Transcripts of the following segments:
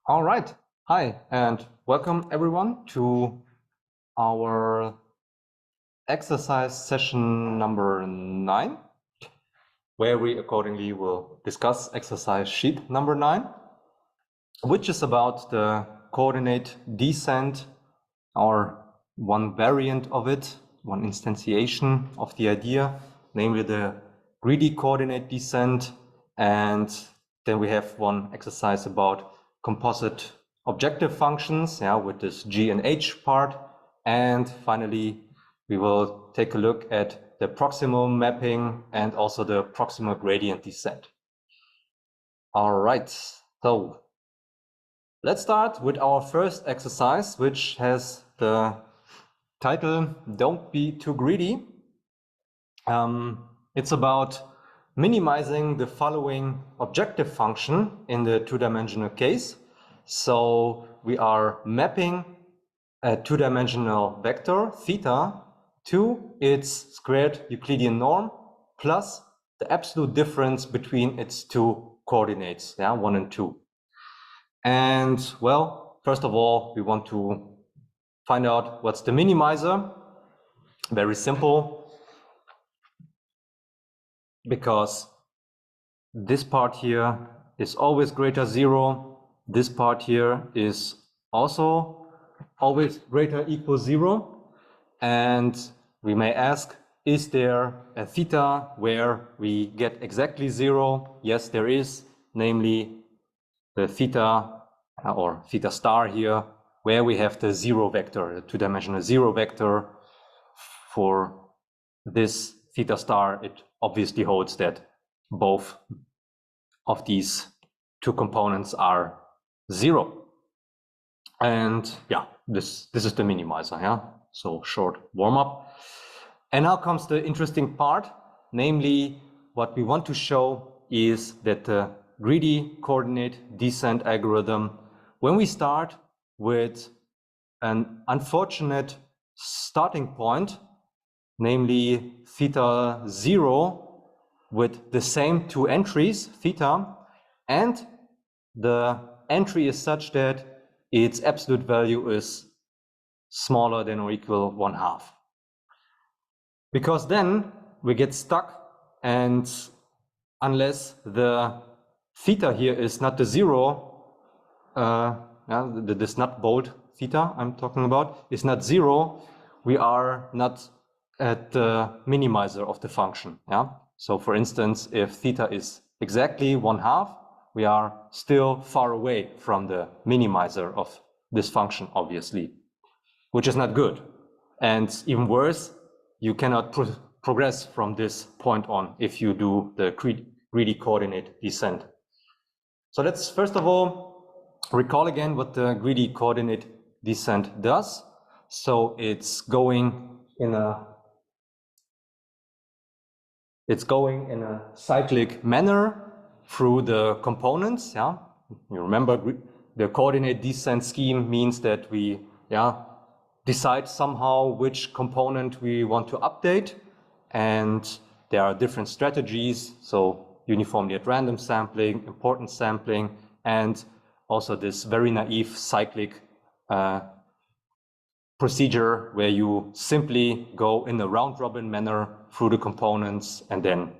All right. Hi, and welcome everyone to our exercise session number 9, where we accordingly will discuss exercise sheet number 9, which is about the coordinate descent, or one variant of it, one instantiation of the idea, namely the greedy coordinate descent. And then we have one exercise about composite objective functions, with this G and H part. And finally, we will take a look at the proximal mapping and also the proximal gradient descent. All right, so let's start with our first exercise, which has the title, Don't Be Too Greedy. It's about minimizing the following objective function in the two-dimensional case. So we are mapping a two-dimensional vector, theta, to its squared Euclidean norm plus the absolute difference between its two coordinates, 1 and 2. And well, first of all, we want to find out what's the minimizer. Very simple, because this part here is always greater 0. This part here is also always greater equal 0. And we may ask, is there a theta where we get exactly 0? Yes, there is, namely the theta or theta star here, where we have the 0 vector, the two-dimensional 0 vector. For this theta star, it obviously holds that both of these two components are 0. And this is the minimizer, so short warm-up. And now comes the interesting part, namely what we want to show is that the greedy coordinate descent algorithm, when we start with an unfortunate starting point, namely theta 0 with the same two entries, theta, and the entry is such that its absolute value is smaller than or equal 1/2. Because then we get stuck, and unless the theta here is not the 0, this not bold theta I'm talking about is not 0, we are not at the minimizer of the function. So for instance, if theta is exactly 1/2, we are still far away from the minimizer of this function, obviously, which is not good. And even worse, you cannot progress from this point on if you do the greedy coordinate descent. So let's first of all recall again what the greedy coordinate descent does. So it's going in a cyclic manner through the components. You remember the coordinate descent scheme means that we decide somehow which component we want to update, and there are different strategies. So uniformly at random sampling, importance sampling, and also this very naive cyclic procedure where you simply go in a round-robin manner through the components and then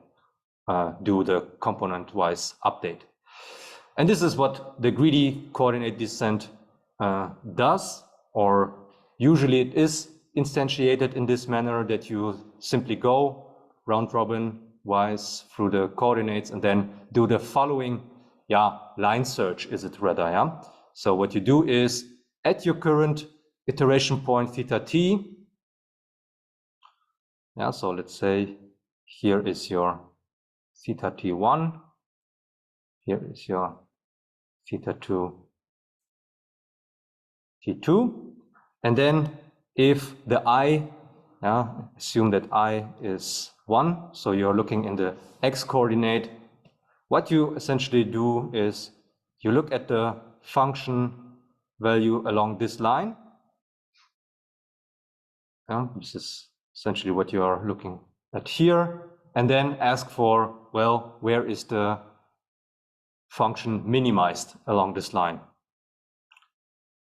do the component-wise update. And this is what the greedy coordinate descent does, or usually it is instantiated in this manner, that you simply go round-robin wise through the coordinates and then do the following line search, is it rather, So what you do is, at your current iteration point theta t, so let's say here is your theta t1, here is your theta 2 t2, and then if the I, assume that I is 1, so you're looking in the x coordinate, what you essentially do is you look at the function value along this line. This is essentially what you are looking at here, and then ask for, well, where is the function minimized along this line.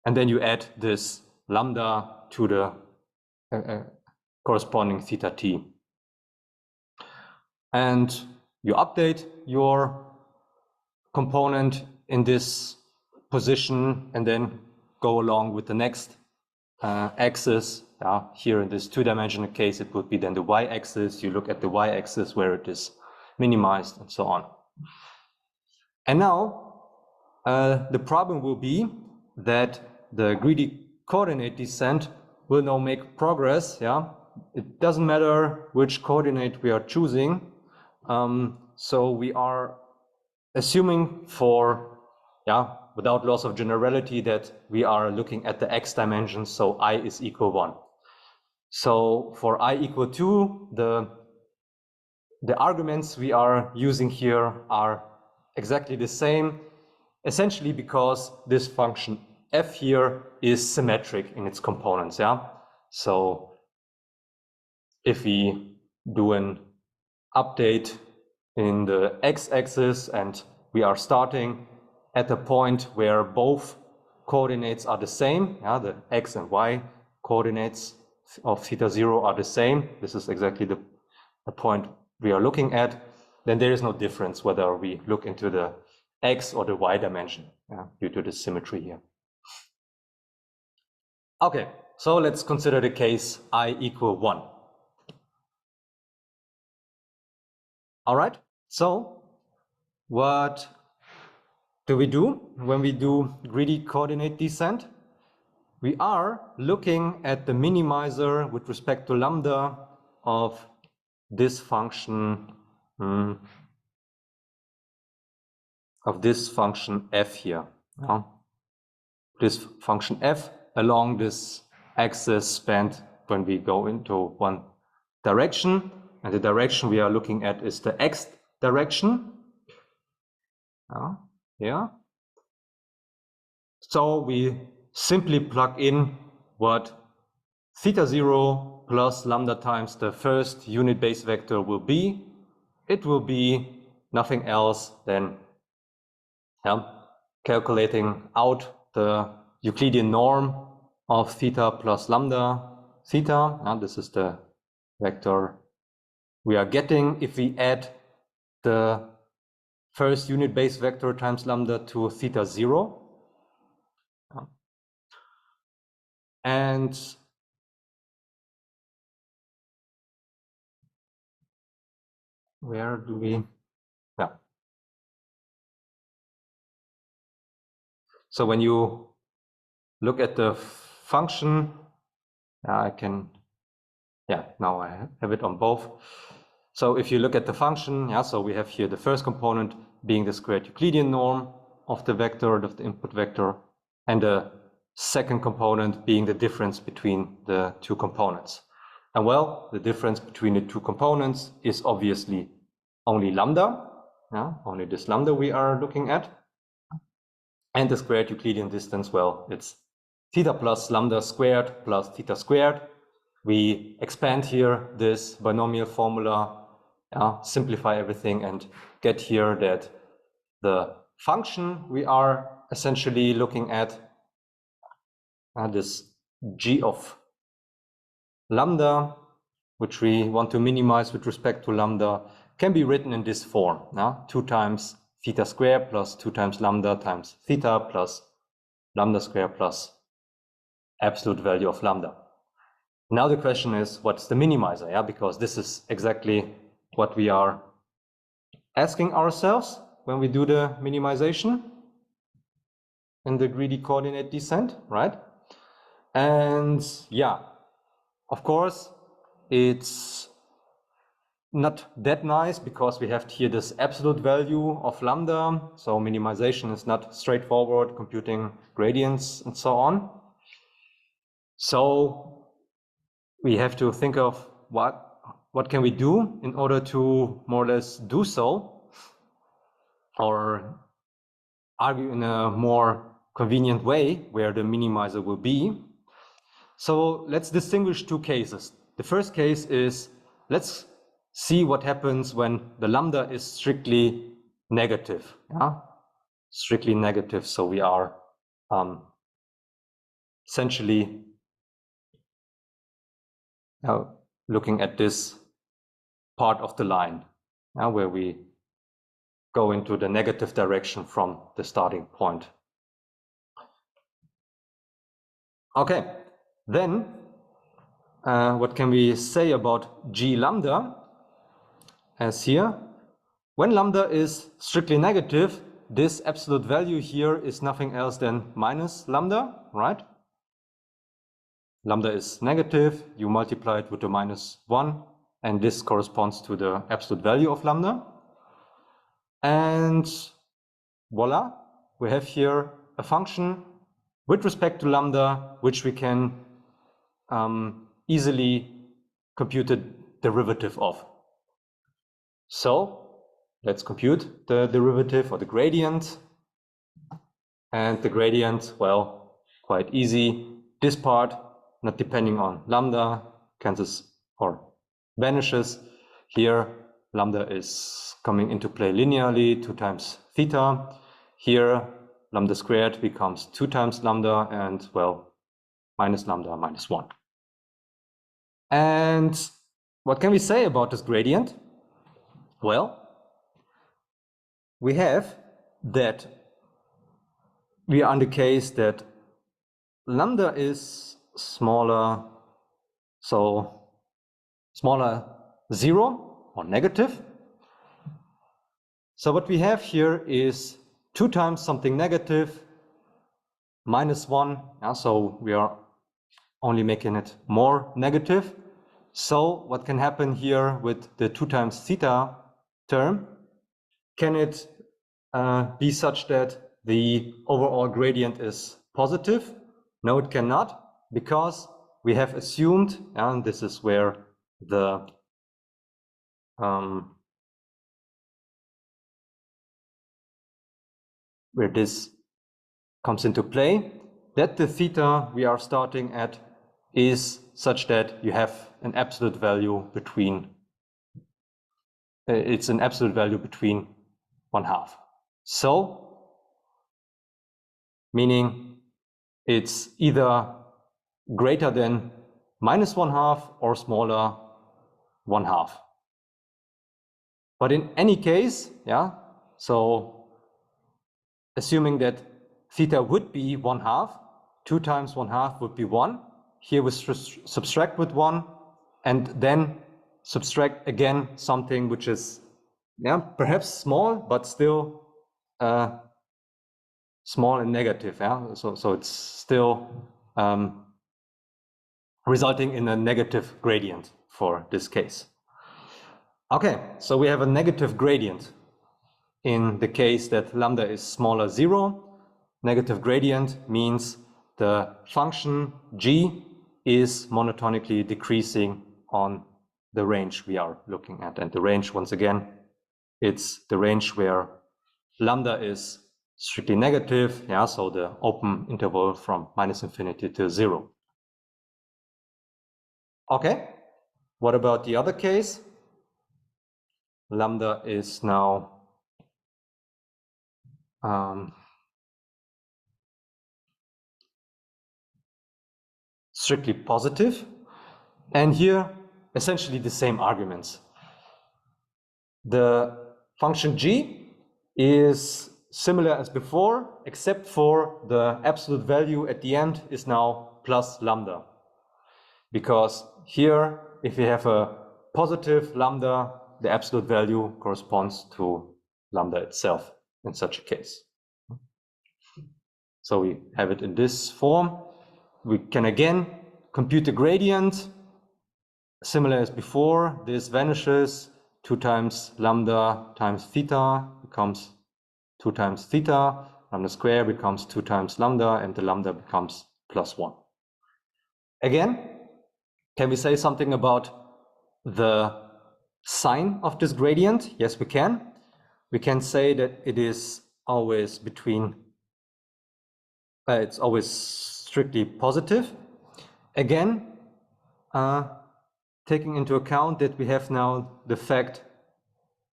And then you add this lambda to the corresponding theta t. And you update your component in this position and then go along with the next axis. Here in this two-dimensional case, it would be then the y-axis. You look at the y-axis where it is minimized and so on. And now the problem will be that the greedy coordinate descent will now make progress. It doesn't matter which coordinate we are choosing. So we are assuming for, without loss of generality, that we are looking at the x dimensions, so I is equal 1. So for I equal 2, the arguments we are using here are exactly the same, essentially because this function f here is symmetric in its components. So if we do an update in the x-axis and we are starting at a point where both coordinates are the same, the x and y coordinates of theta 0 are the same, this is exactly the point we are looking at, then there is no difference whether we look into the x or the y dimension due to the symmetry here. Okay, so let's consider the case I equal 1. All right, so what do we do when we do greedy coordinate descent? We are looking at the minimizer with respect to lambda of this function f here. This function f along this axis spanned when we go into one direction, and the direction we are looking at is the x direction. So we simply plug in what theta 0 plus lambda times the first unit base vector will be. It will be nothing else than calculating out the Euclidean norm of theta plus lambda theta. This is the vector we are getting if we add the first unit base vector times lambda to theta 0. And where do we, so when you look at the function, I can, now I have it on both. So if you look at the function, so we have here the first component being the squared Euclidean norm of the vector, of the input vector, and the second component being the difference between the two components. And well, the difference between the two components is obviously only lambda, only this lambda we are looking at. And the squared Euclidean distance, well, it's theta plus lambda squared plus theta squared. We expand here this binomial formula, simplify everything, and get here that the function we are essentially looking at, this g of lambda, which we want to minimize with respect to lambda, can be written in this form, 2 times theta squared plus 2 times lambda times theta plus lambda squared plus absolute value of lambda. Now the question is, what's the minimizer? Because this is exactly what we are asking ourselves when we do the minimization in the greedy coordinate descent, right? And of course, it's not that nice because we have here this absolute value of lambda. So minimization is not straightforward, computing gradients and so on. So we have to think of what can we do in order to more or less do so, or argue in a more convenient way where the minimizer will be. So let's distinguish two cases. The first case is, let's see what happens when the lambda is strictly negative. strictly negative. So we are essentially looking at this part of the line where we go into the negative direction from the starting point. Okay, then what can we say about G lambda? As here, when lambda is strictly negative, this absolute value here is nothing else than minus lambda, right? Lambda is negative, you multiply it with the -1, and this corresponds to the absolute value of lambda. And voila, we have here a function with respect to lambda, which we can easily compute the derivative of. So let's compute the derivative or the gradient. And the gradient, well, quite easy. This part, not depending on lambda, cancels or vanishes. Here, lambda is coming into play linearly, 2 times theta. Here, lambda squared becomes 2 times lambda, and, well, minus lambda -1. And what can we say about this gradient? Well, we have that we are in the case that lambda is smaller, so smaller 0 or negative. So what we have here is 2 times something negative, -1, so we are only making it more negative. So what can happen here with the 2 times theta term? Can it be such that the overall gradient is positive? No, it cannot, because we have assumed, and this is where the where this comes into play, that the theta we are starting at is such that you have an absolute value between it's an absolute value between 1/2. So, meaning it's either greater than -1/2 or smaller 1/2. But in any case, so assuming that theta would be 1/2, 2 times 1/2 would be 1. Here we subtract with 1, and then subtract again something which is perhaps small, but still small and negative. So it's still resulting in a negative gradient for this case. Okay, so we have a negative gradient in the case that lambda is smaller 0. Negative gradient means the function g is monotonically decreasing on the range we are looking at. And the range, once again, it's the range where lambda is strictly negative, so the open interval from -infinity to 0. Okay, what about the other case? Lambda is now strictly positive, and here essentially the same arguments. The function g is similar as before, except for the absolute value at the end is now plus lambda. Because here, if we have a positive lambda, the absolute value corresponds to lambda itself in such a case. So we have it in this form. We can again compute the gradient, similar as before. This vanishes, 2 times lambda times theta becomes 2 times theta, lambda squared becomes 2 times lambda, and the lambda becomes +1. Again, can we say something about the sign of this gradient? Yes, we can. We can say that it is always between, it's always strictly positive. Again, taking into account that we have now the fact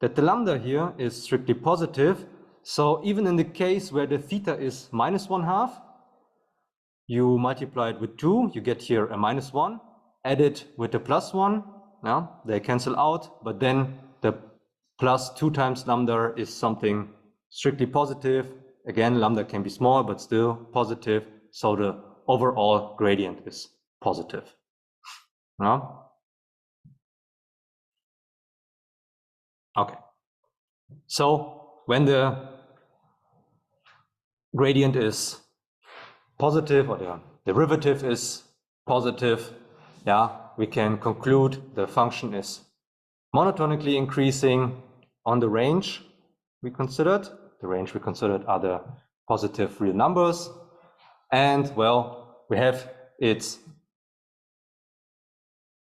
that the lambda here is strictly positive, So even in the case where the theta is -1/2, you multiply it with 2, you get here a -1, add it with the +1, yeah, they cancel out, but then the +2 times lambda is something strictly positive. Again, lambda can be small, but still positive, so the overall gradient is positive. Yeah? Okay. So when the gradient is positive, or the derivative is positive, yeah, we can conclude the function is monotonically increasing on the range we considered. The range we considered are the positive real numbers. And well, we have it's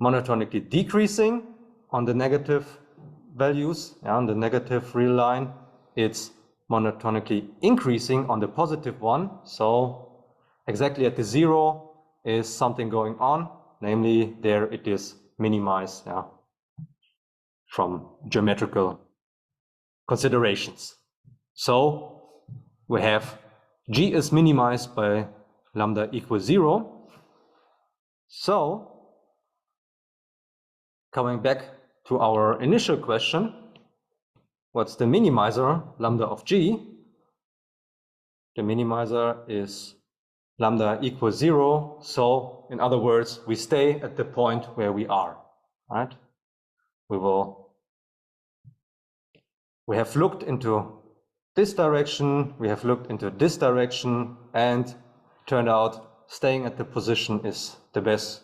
monotonically decreasing on the negative values, on the negative real line. It's monotonically increasing on the positive one. So exactly at the 0 is something going on, namely there it is minimized, yeah, from geometrical considerations. So we have g is minimized by lambda equals 0. So coming back to our initial question, what's the minimizer, lambda of g? The minimizer is lambda equals 0. So in other words, we stay at the point where we are, right? We have looked into this direction, we have looked into this direction, and turned out staying at the position is the best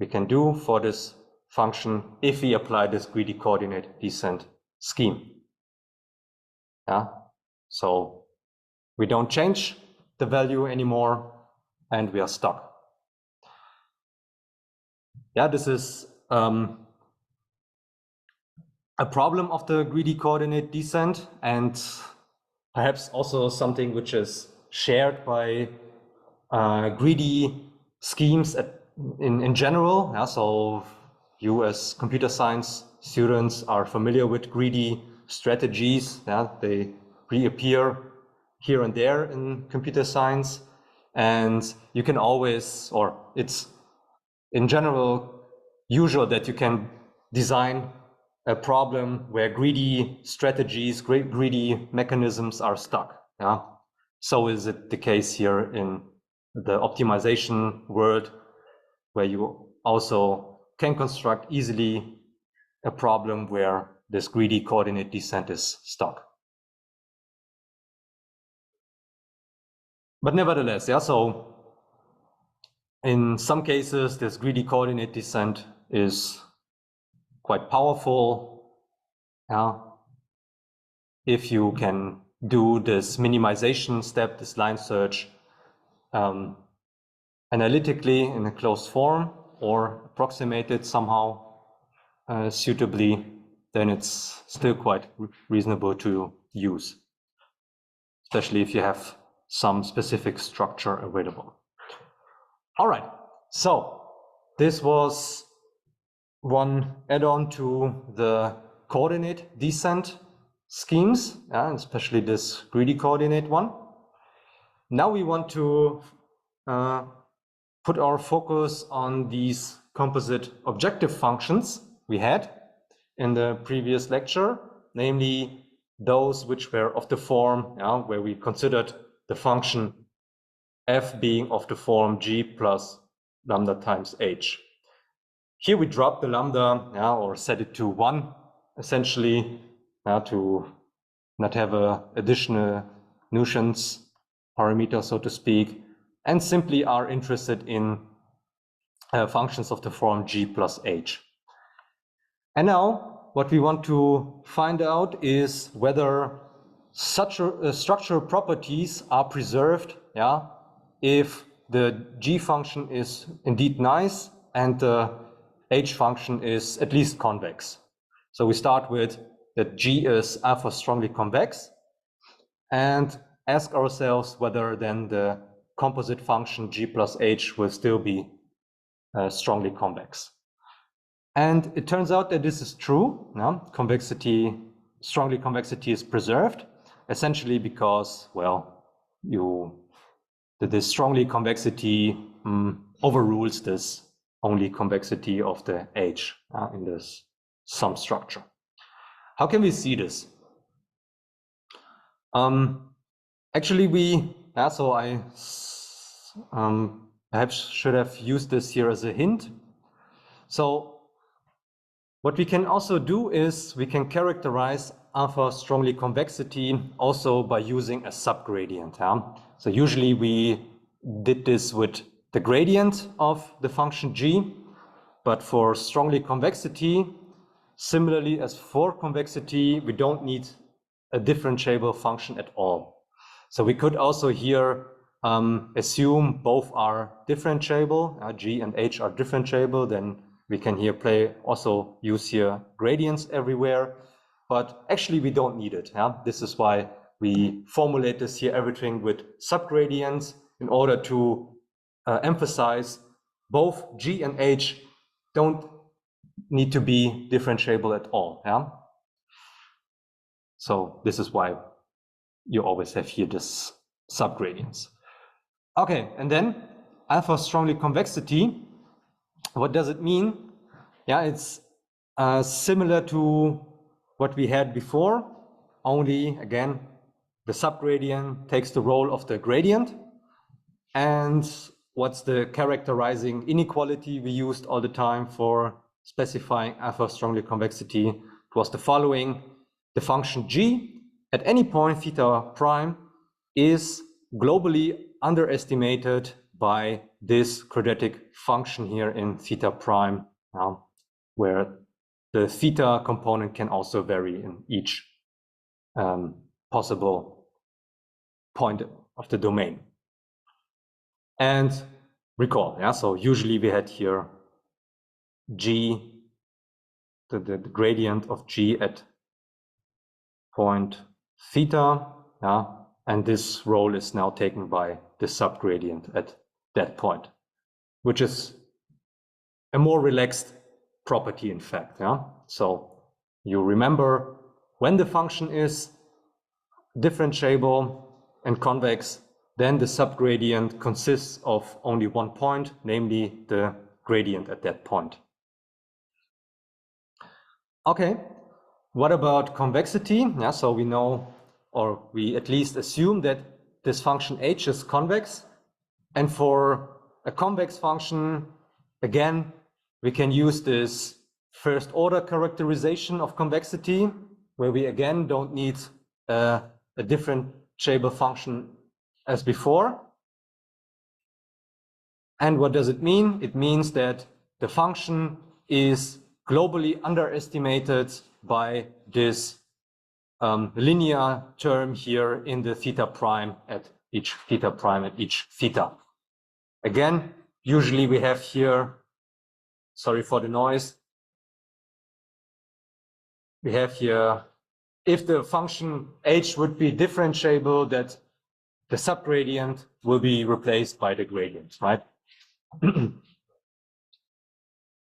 we can do for this function if we apply this greedy coordinate descent scheme. Yeah, so we don't change the value anymore and we are stuck. Yeah, this is a problem of the greedy coordinate descent, and perhaps also something which is shared by greedy schemes in general. Yeah, so you as computer science students are familiar with greedy strategies. Yeah, they reappear here and there in computer science, and you can always, or it's in general usual that you can design a problem where greedy strategies, greedy mechanisms are stuck. Yeah? So is it the case here in the optimization world, where you also can construct easily a problem where this greedy coordinate descent is stuck. But nevertheless, yeah, so in some cases, this greedy coordinate descent is quite powerful. Yeah. If you can do this minimization step, this line search, analytically in a closed form or approximate it somehow suitably, then it's still quite reasonable to use, especially if you have some specific structure available. All right, so this was one add-on to the coordinate descent schemes, especially this greedy coordinate one. Now we want to put our focus on these composite objective functions we had in the previous lecture, namely those which were of the form where we considered the function f being of the form g plus lambda times h. Here we drop the lambda or set it to 1, essentially, to not have additional nuisance parameter, so to speak, and simply are interested in functions of the form g plus h. And now what we want to find out is whether such structural properties are preserved if the g function is indeed nice and the h function is at least convex. So we start with that g is alpha strongly convex and ask ourselves whether then the composite function g plus h will still be strongly convex. And it turns out that this is true. Convexity, strongly convexity is preserved. essentially because, well, this strongly convexity overrules this only convexity of the H in this sum structure. How can we see this? Actually, so I perhaps should have used this here as a hint. So what we can also do is we can characterize alpha strongly convexity also by using a subgradient. So usually we did this with the gradient of the function g, but for strongly convexity, similarly as for convexity, we don't need a differentiable function at all. So we could also here assume both are differentiable, g and h are differentiable, then we can here also use here gradients everywhere, but actually we don't need it. This is why we formulate this here, everything with subgradients in order to emphasize both g and h don't need to be differentiable at all. So this is why you always have here this subgradients. Okay, and then alpha strongly convexity. What does it mean? Yeah, it's similar to what we had before, only again, the subgradient takes the role of the gradient. And what's the characterizing inequality we used all the time for specifying alpha strongly convexity? It was the following: the function g at any point theta prime is globally underestimated by this quadratic function here in theta prime, where the theta component can also vary in each possible point of the domain. And recall, so usually we had here g, the gradient of g at point theta, and this role is now taken by the subgradient at that point, which is a more relaxed property in fact. So you remember when the function is differentiable and convex, then the subgradient consists of only one point, namely the gradient at that point. Okay, what about convexity? So we know, or we at least assume that this function h is convex. And for a convex function, again, we can use this first order characterization of convexity, where we again don't need a differentiable function as before. And what does it mean? It means that the function is globally underestimated by this linear term here in the theta prime at each theta. Again, usually we have here, sorry for the noise, we have here, if the function h would be differentiable, that the subgradient will be replaced by the gradient, right? And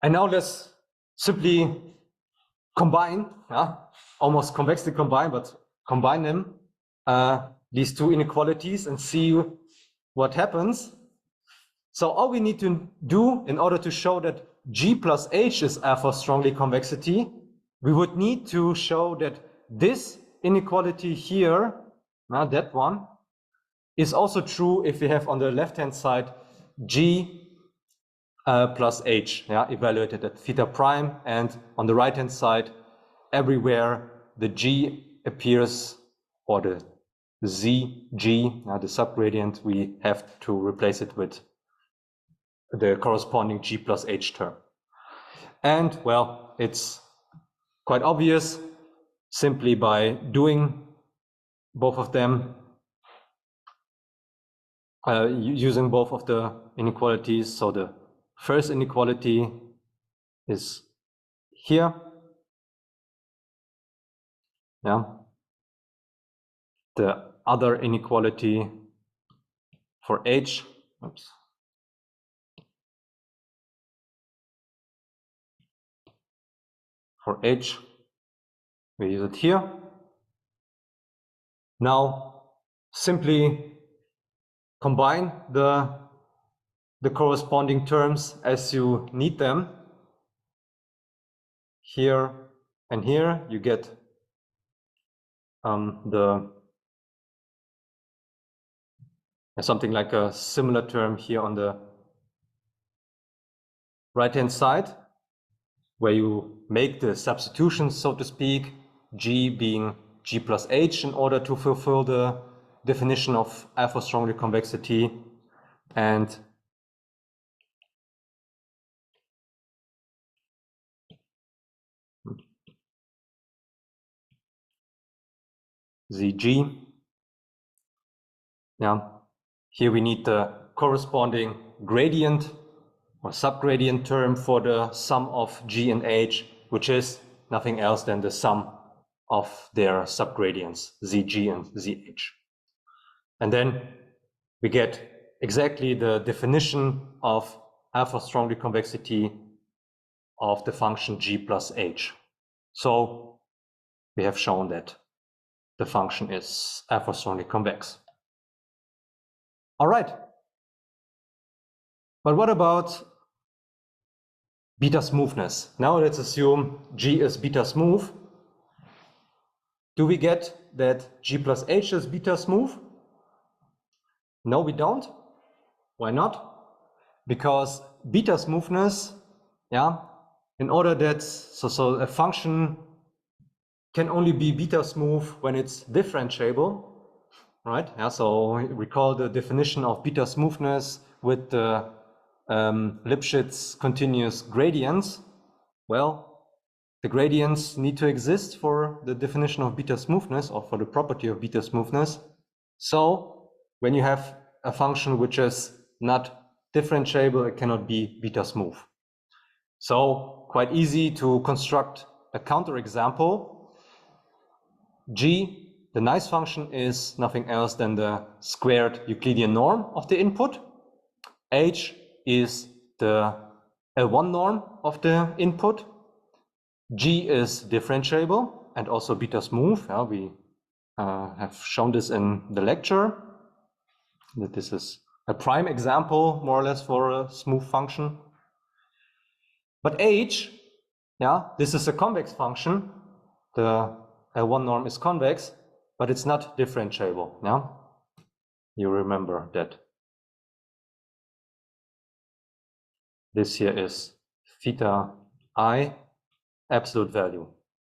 now let's simply combine, almost convexly combine, but combine them, these two inequalities, and see what happens. So all we need to do in order to show that g plus h is alpha strongly convexity, we would need to show that this inequality here, that one, is also true if we have on the left-hand side g plus h, evaluated at theta prime, and on the right-hand side, everywhere the g appears, or the zg, the subgradient, we have to replace it with the corresponding g plus h term. And well, it's quite obvious, simply by doing both of them, using both of the inequalities. So the first inequality is here. The other inequality for h, for h, we use it here. Now, simply combine the corresponding terms as you need them. Here and here, you get something like a similar term here on the right-hand side, where you make the substitutions, so to speak, G being G plus H in order to fulfill the definition of alpha strongly convexity, and ZG. Yeah, here we need the corresponding gradient or subgradient term for the sum of G and H, which is nothing else than the sum of their subgradients, ZG and ZH. And then we get exactly the definition of alpha strongly convexity of the function G plus H. So we have shown that the function is alpha strongly convex. All right. But what about beta smoothness? Now let's assume G is beta smooth. Do we get that G plus H is beta smooth? No, we don't. Why not? Because beta smoothness, yeah, in order that, so a function can only be beta smooth when it's differentiable, right? Yeah, so recall the definition of beta smoothness with the Lipschitz continuous gradients. Well, the gradients need to exist for the definition of beta smoothness or for the property of beta smoothness. So when you have a function which is not differentiable, it cannot be beta smooth. So quite easy to construct a counterexample. G, the nice function, is nothing else than the squared Euclidean norm of the input. H is the L1 norm of the input. G is differentiable and also beta smooth. Yeah, we have shown this in the lecture, that this is a prime example, more or less, for a smooth function. But H, yeah, this is a convex function. The L1 norm is convex, but it's not differentiable. Yeah, you remember that. This here is theta I absolute value.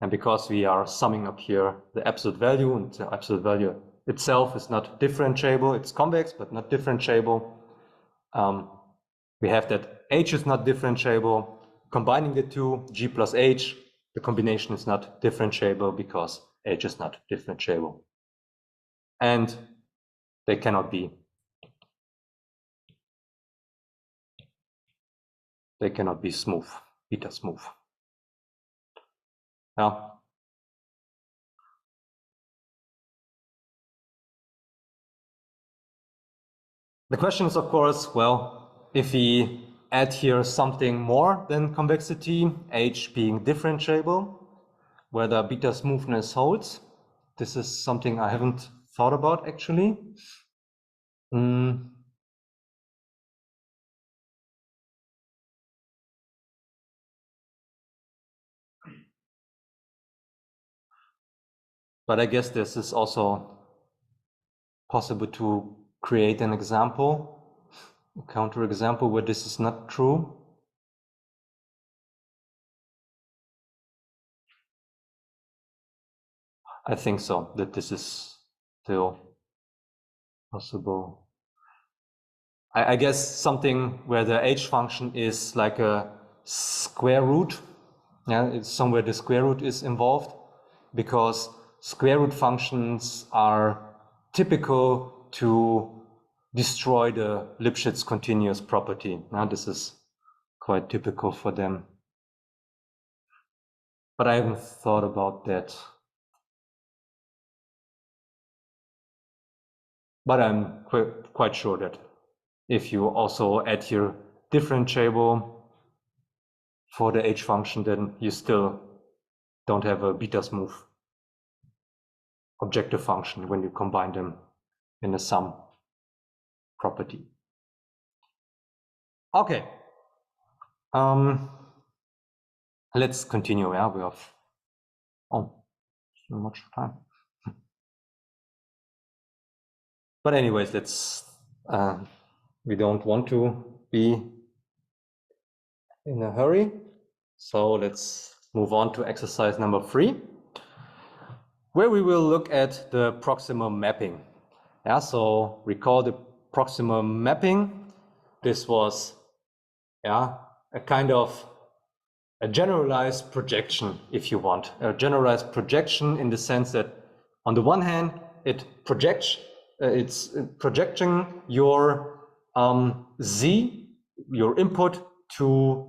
And because we are summing up here the absolute value, and the absolute value itself is not differentiable, it's convex, but not differentiable. We have that H is not differentiable. Combining the two, G plus H, the combination is not differentiable because H is not differentiable. And they cannot be smooth, beta smooth. Now, the question is, of course, well, if we add here something more than convexity, H being differentiable, whether beta smoothness holds. This is something I haven't thought about, actually. But I guess this is also possible to create an example, a counterexample where this is not true. I think so, that this is still possible. I guess something where the H function is like a square root. Yeah, it's somewhere the square root is involved, because square root functions are typical to destroy the Lipschitz continuous property. Now, this is quite typical for them. But I haven't thought about that. But I'm quite sure that if you also add here differentiable for the H function, then you still don't have a beta smooth objective function when you combine them in a sum property. Okay. Let's continue. Yeah, we have so much time. But anyways, let's. We don't want to be in a hurry, so let's move on to exercise number 3, where we will look at the proximal mapping. Yeah, so recall the proximal mapping. This was, yeah, a kind of a generalized projection, if you want. A generalized projection in the sense that, on the one hand, it projects, it's projecting your z, your input, to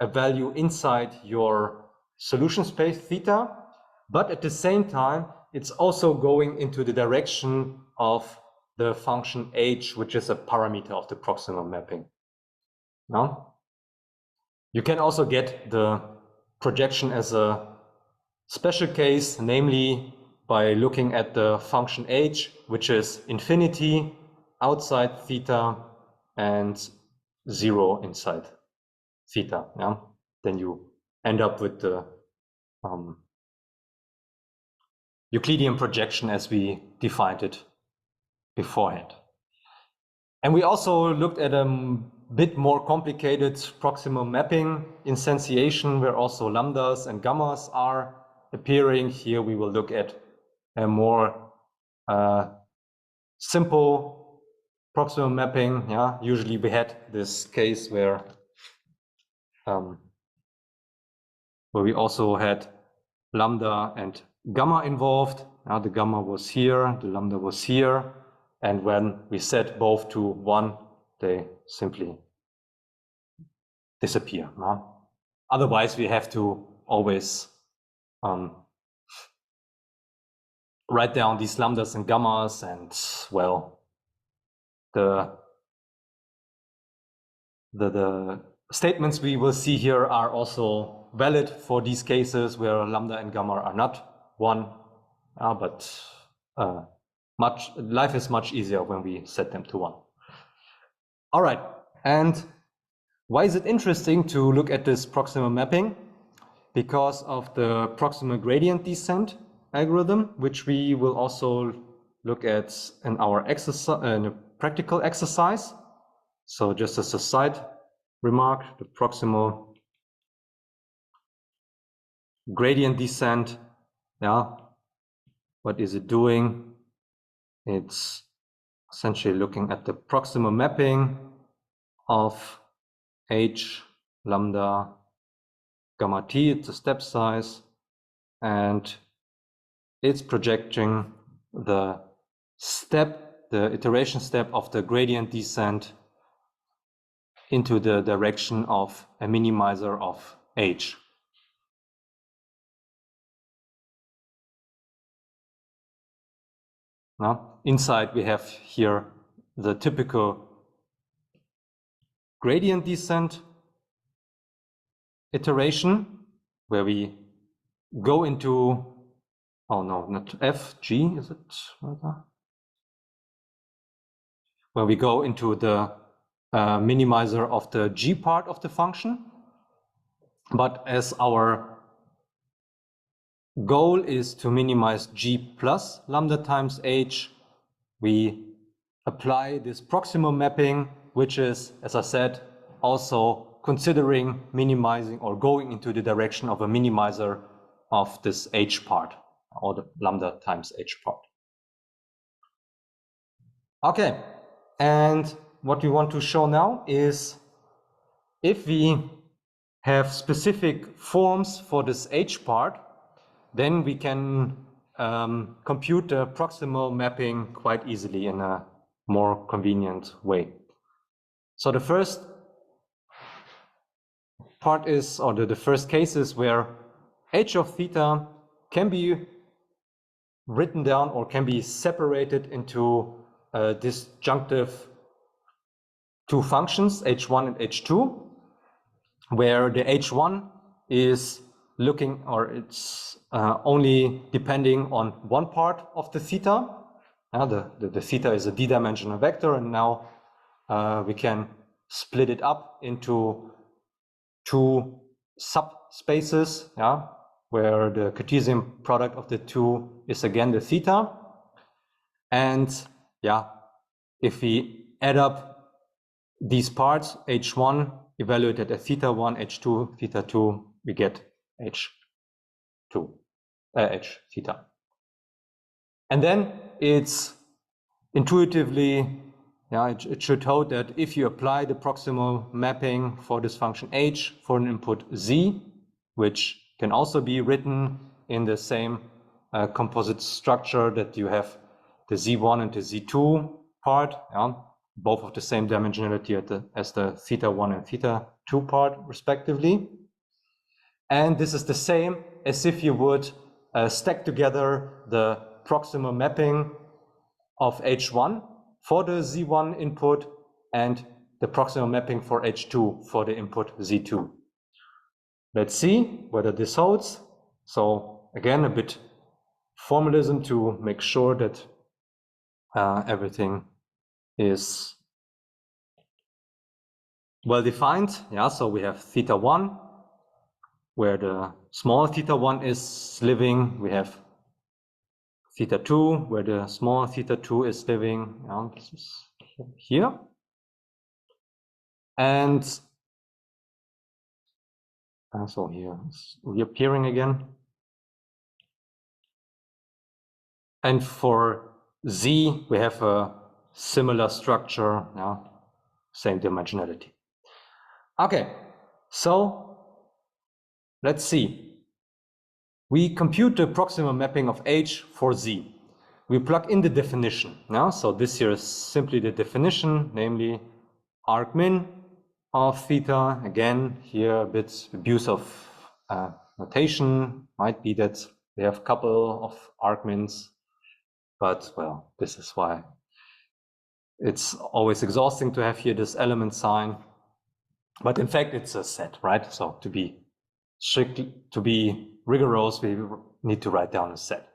a value inside your solution space theta, but at the same time, it's also going into the direction of the function h, which is a parameter of the proximal mapping. Now, you can also get the projection as a special case, namely by looking at the function h, which is infinity outside theta and 0 inside theta. Yeah? Then you end up with the Euclidean projection as we defined it beforehand. And we also looked at a bit more complicated proximal mapping instantiation, where also lambdas and gammas are appearing. Here we will look at a more simple proximal mapping. Yeah, usually we had this case where we also had lambda and gamma involved. Now the gamma was here, the lambda was here, and when we set both to 1, they simply disappear. No? Otherwise, we have to always write down these lambdas and gammas, and well, the statements we will see here are also valid for these cases where lambda and gamma are not 1, but life is much easier when we set them to 1. All right, and why is it interesting to look at this proximal mapping? Because of the proximal gradient descent algorithm, which we will also look at in our exercise, in a practical exercise. So just as a side remark, the proximal gradient descent, yeah, what is it doing? It's essentially looking at the proximal mapping of h lambda gamma t. It's a step size, and it's projecting the iteration step of the gradient descent into the direction of a minimizer of h. Now, inside we have here the typical gradient descent iteration, where we go into, oh no, not f, g, is it? Where we go into the minimizer of the g part of the function. But as our goal is to minimize g plus lambda times h, we apply this proximal mapping, which is, as I said, also considering minimizing or going into the direction of a minimizer of this h part, or the lambda times h part. Okay, and what we want to show now is if we have specific forms for this h part, then we can compute the proximal mapping quite easily in a more convenient way. So the first part is, or the first case is where h of theta can be written down or can be separated into disjunctive two functions, h1 and h2, where the h1 is looking, or it's only depending on one part of the theta. The theta is a d-dimensional vector, and now we can split it up into two subspaces, where the Cartesian product of the two is again the theta. And if we add up these parts, h1 evaluated at theta 1, h2, theta 2, we get h theta. And then it's intuitively, it should hold that if you apply the proximal mapping for this function h for an input z, which can also be written in the same composite structure that you have the z1 and the z2 part, both of the same dimensionality as the theta 1 and theta 2 part, respectively. And this is the same as if you would stack together the proximal mapping of h1 for the z1 input and the proximal mapping for h2 for the input z2. Let's see whether this holds. So again, a bit formalism to make sure that everything is well defined. So we have theta 1, where the small theta 1 is living. We have theta 2, where the small theta 2 is living. This is here. And so here it's reappearing again. And for z, we have a similar structure, same dimensionality. Okay, so let's see. We compute the proximal mapping of h for z. We plug in the definition. So this here is simply the definition, namely argmin of theta. Again, here a bit abuse of notation. Might be that we have a couple of argmins, but well, this is why it's always exhausting to have here this element sign. But in fact, it's a set, right? So to be rigorous, we need to write down a set.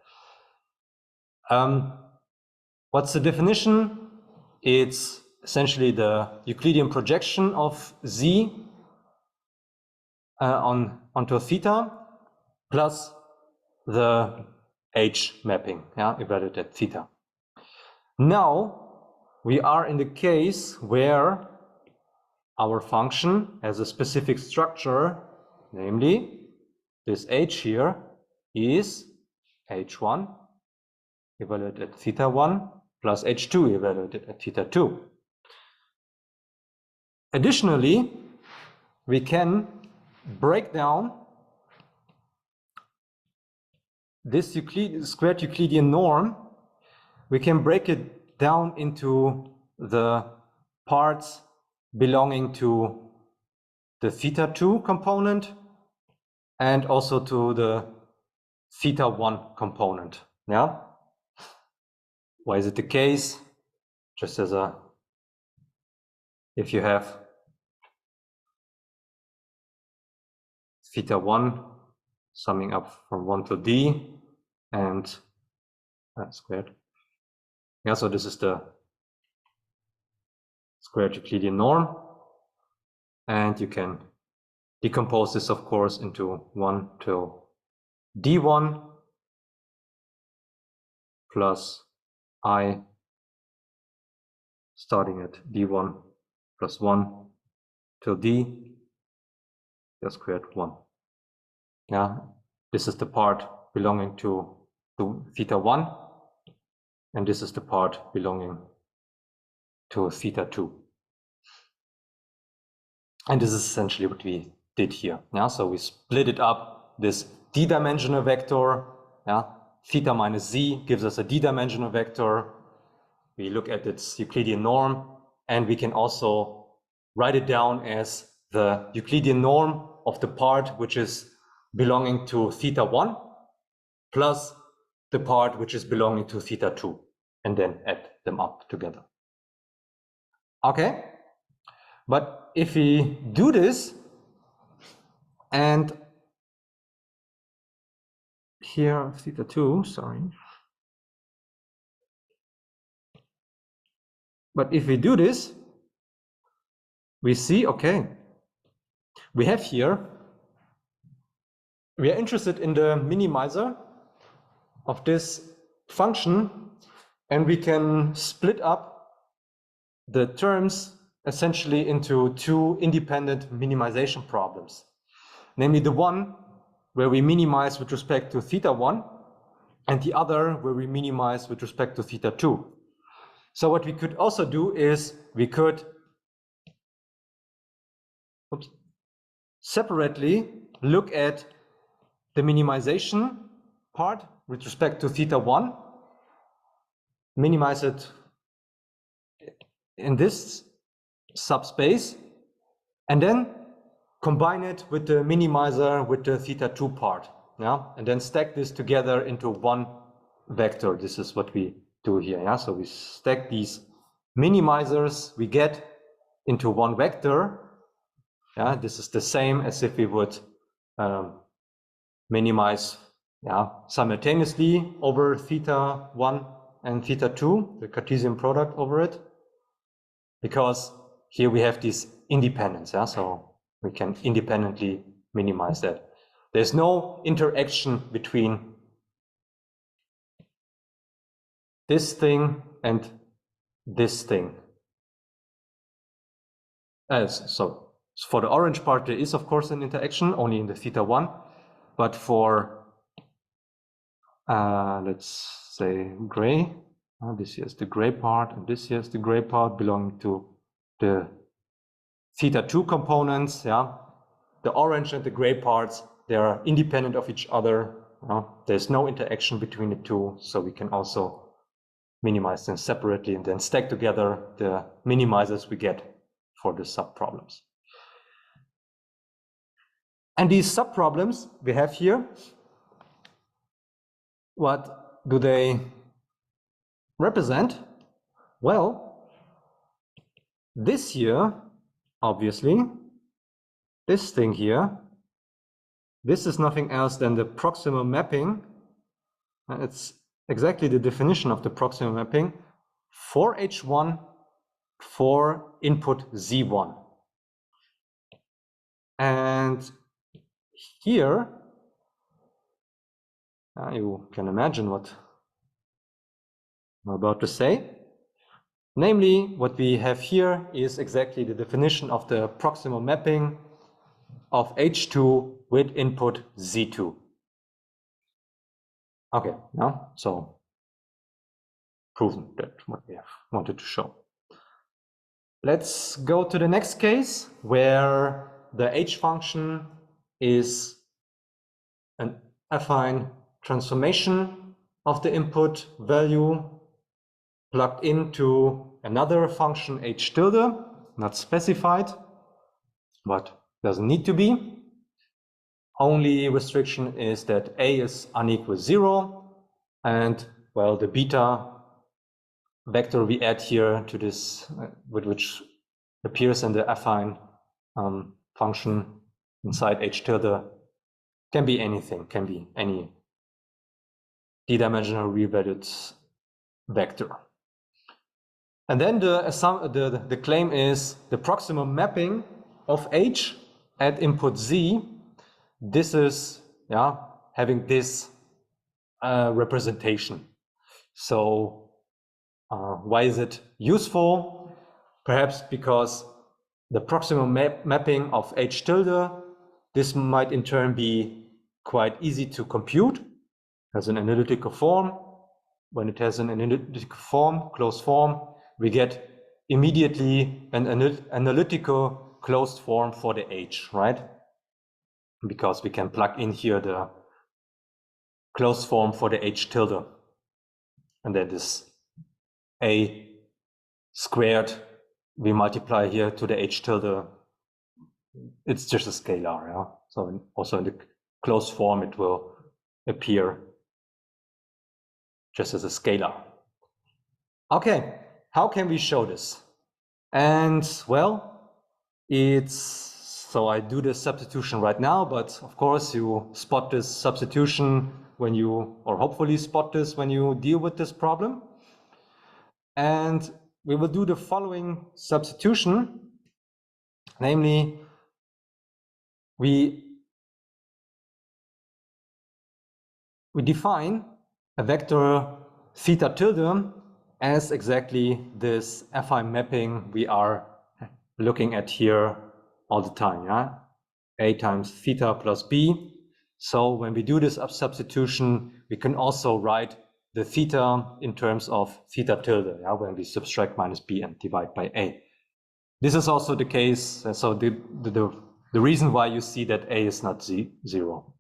What's the definition? It's essentially the Euclidean projection of z onto theta plus the h mapping, evaluated at theta. Now we are in the case where our function has a specific structure, namely this h here is h1 evaluated at theta 1 plus h2 evaluated at theta 2. Additionally, we can break down this squared Euclidean norm. We can break it down into the parts belonging to the theta 2 component and also to the theta 1 component. Why is it the case? Just as if you have theta 1 summing up from 1 to d and squared. So this is the squared Euclidean norm. And you can decompose this, of course, into 1 till d1 plus I starting at d1 plus 1 till d squared 1. This is the part belonging to theta 1, and this is the part belonging to theta 2. And this is essentially what we did here. So we split it up, this d-dimensional vector, theta minus z gives us a d-dimensional vector. We look at its Euclidean norm, and we can also write it down as the Euclidean norm of the part which is belonging to theta 1 plus the part which is belonging to theta 2, and then add them up together. Okay, but if we do this and here of theta 2, sorry. But if we do this, we see, okay, we have here, we are interested in the minimizer of this function, and we can split up the terms essentially into two independent minimization problems. Namely the one where we minimize with respect to theta 1, and the other where we minimize with respect to theta 2. So what we could also do is we could separately look at the minimization part with respect to theta 1, minimize it in this subspace, and then combine it with the minimizer with the theta 2 part, yeah, and then stack this together into one vector. This is what we do here, yeah. So we stack these minimizers we get into one vector. Yeah, this is the same as if we would minimize, yeah, simultaneously over theta 1 and theta 2, the Cartesian product over it, because here we have this independence, yeah, so we can independently minimize that. There's no interaction between this thing and this thing. So for the orange part, there is of course an interaction only in the theta 1, but for let's say gray, this here is the gray part, and this here is the gray part belonging to the theta 2 components, yeah. The orange and the gray parts, they are independent of each other. There's no interaction between the two, so we can also minimize them separately and then stack together the minimizers we get for the subproblems. And these subproblems we have here, what do they represent? Well, this here, obviously, this thing here, this is nothing else than the proximal mapping. It's exactly the definition of the proximal mapping for H1 for input Z1. And here, you can imagine what I'm about to say. Namely, what we have here is exactly the definition of the proximal mapping of H2 with input Z2. Okay, now, so proven that what we have wanted to show. Let's go to the next case where the H function is an affine transformation of the input value plugged into another function H tilde, not specified, but doesn't need to be. Only restriction is that A is unequal 0, and well, the beta vector we add here to this, which appears in the affine function inside H tilde, can be anything, can be any d-dimensional real-valued vector. And then the claim is the proximal mapping of H at input Z. This is, yeah, having this representation. So why is it useful? Perhaps because the proximal mapping of H tilde, this might in turn be quite easy to compute as an analytical form. When it has an analytical form, closed form, we get immediately an analytical closed form for the H, right? Because we can plug in here the closed form for the H tilde. And then this A squared, we multiply here to the H tilde. It's just a scalar, yeah? So also in the closed form, it will appear just as a scalar. Okay, how can we show this? And well, so I do this substitution right now, but of course you spot this substitution when you, or hopefully spot this when you deal with this problem. And we will do the following substitution, namely, we define a vector theta tilde as exactly this affine mapping we are looking at here all the time, yeah? A times theta plus b. So when we do this substitution, we can also write the theta in terms of theta tilde, yeah, when we subtract minus b and divide by a. This is also the case, so the reason why you see that a is not 0.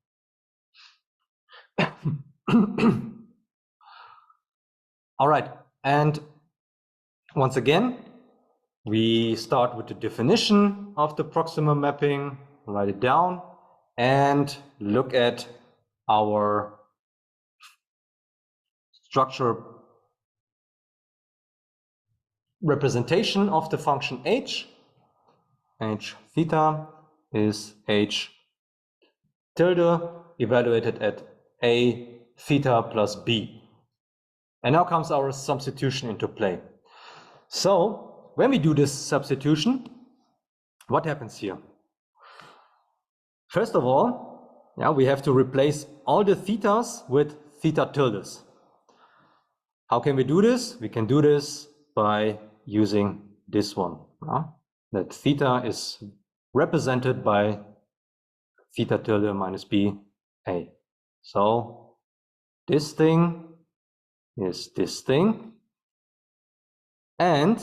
All right, and once again, we start with the definition of the proximal mapping, write it down, and look at our structure representation of the function h. H theta is h tilde evaluated at a theta plus b. And now comes our substitution into play. So when we do this substitution, what happens here? First of all, yeah, we have to replace all the thetas with theta tildes. How can we do this? We can do this by using this one. That theta is represented by theta tilde minus b a. So this thing is this thing. And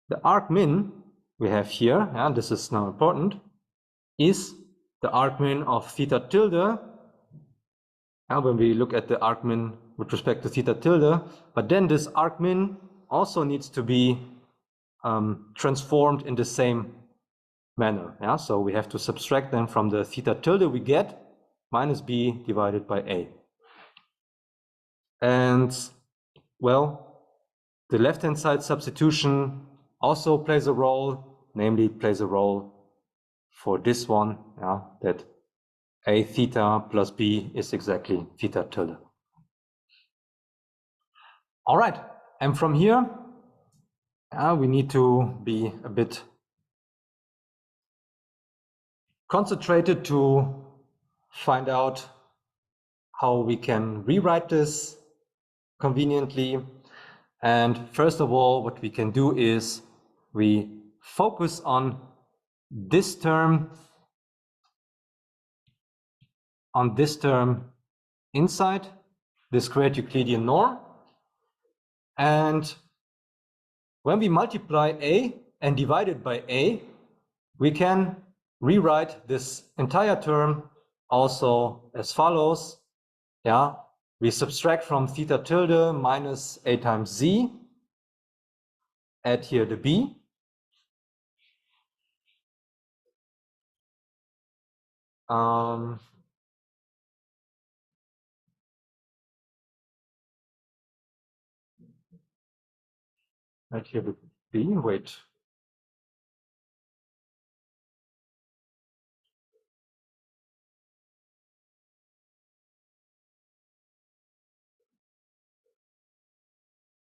the argmin we have here, and this is now important, is the argmin of theta tilde. And when we look at the argmin with respect to theta tilde, but then this argmin also needs to be transformed in the same manner. Yeah? So we have to subtract them from the theta tilde we get minus b divided by a. And well, the left-hand side substitution also plays a role, namely it plays a role for this one, yeah, that a theta plus b is exactly theta tilde. All right, and from here, we need to be a bit concentrated to find out how we can rewrite this conveniently. And first of all, what we can do is we focus on this term, inside the squared Euclidean norm. And when we multiply a and divide it by a, we can rewrite this entire term also as follows. Yeah, we subtract from theta tilde minus a times z, add here the b. Add here the b, wait.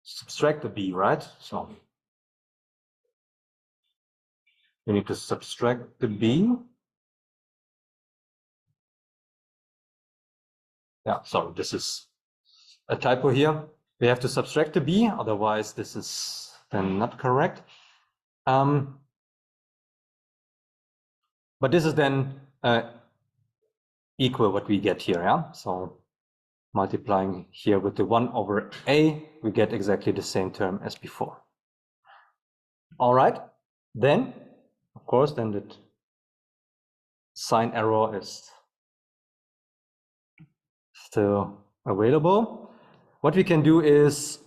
Subtract the b, right? So you need to subtract the b. Yeah, sorry, this is a typo here. We have to subtract the b, otherwise this is then not correct. But this is then equal what we get here, yeah? So multiplying here with the 1 over a, we get exactly the same term as before. All right, then, of course, then the sign error is still available. What we can do is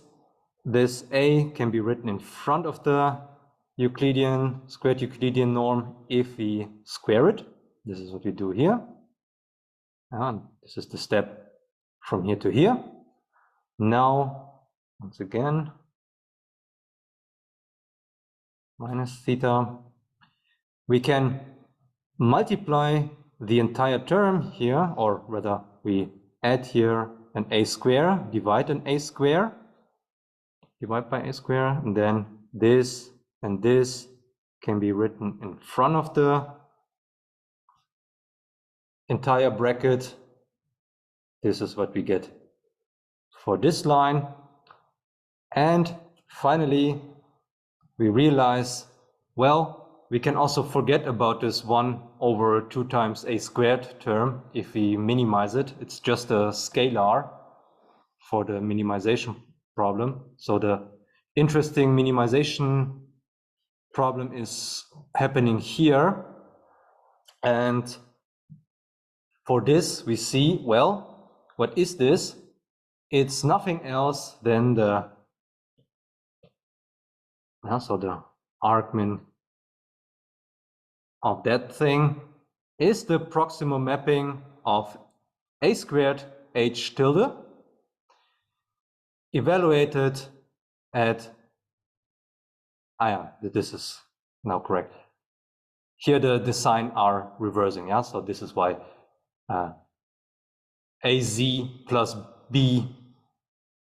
this a can be written in front of the squared Euclidean norm if we square it. This is what we do here. And this is the step from here to here. Now, once again, minus theta. We can multiply the entire term here, or rather we add here an a square, divide an a square, divide by a square, and then this and this can be written in front of the entire bracket. This is what we get for this line. And finally, we realize, well, we can also forget about this 1 over 2 times a squared term if we minimize it. It's just a scalar for the minimization problem. So the interesting minimization problem is happening here. And for this, we see, well, what is this? It's nothing else than the argmin of that thing is the proximal mapping of a squared h tilde evaluated at, this is now correct. Here the sign are reversing, yeah, so this is why az plus b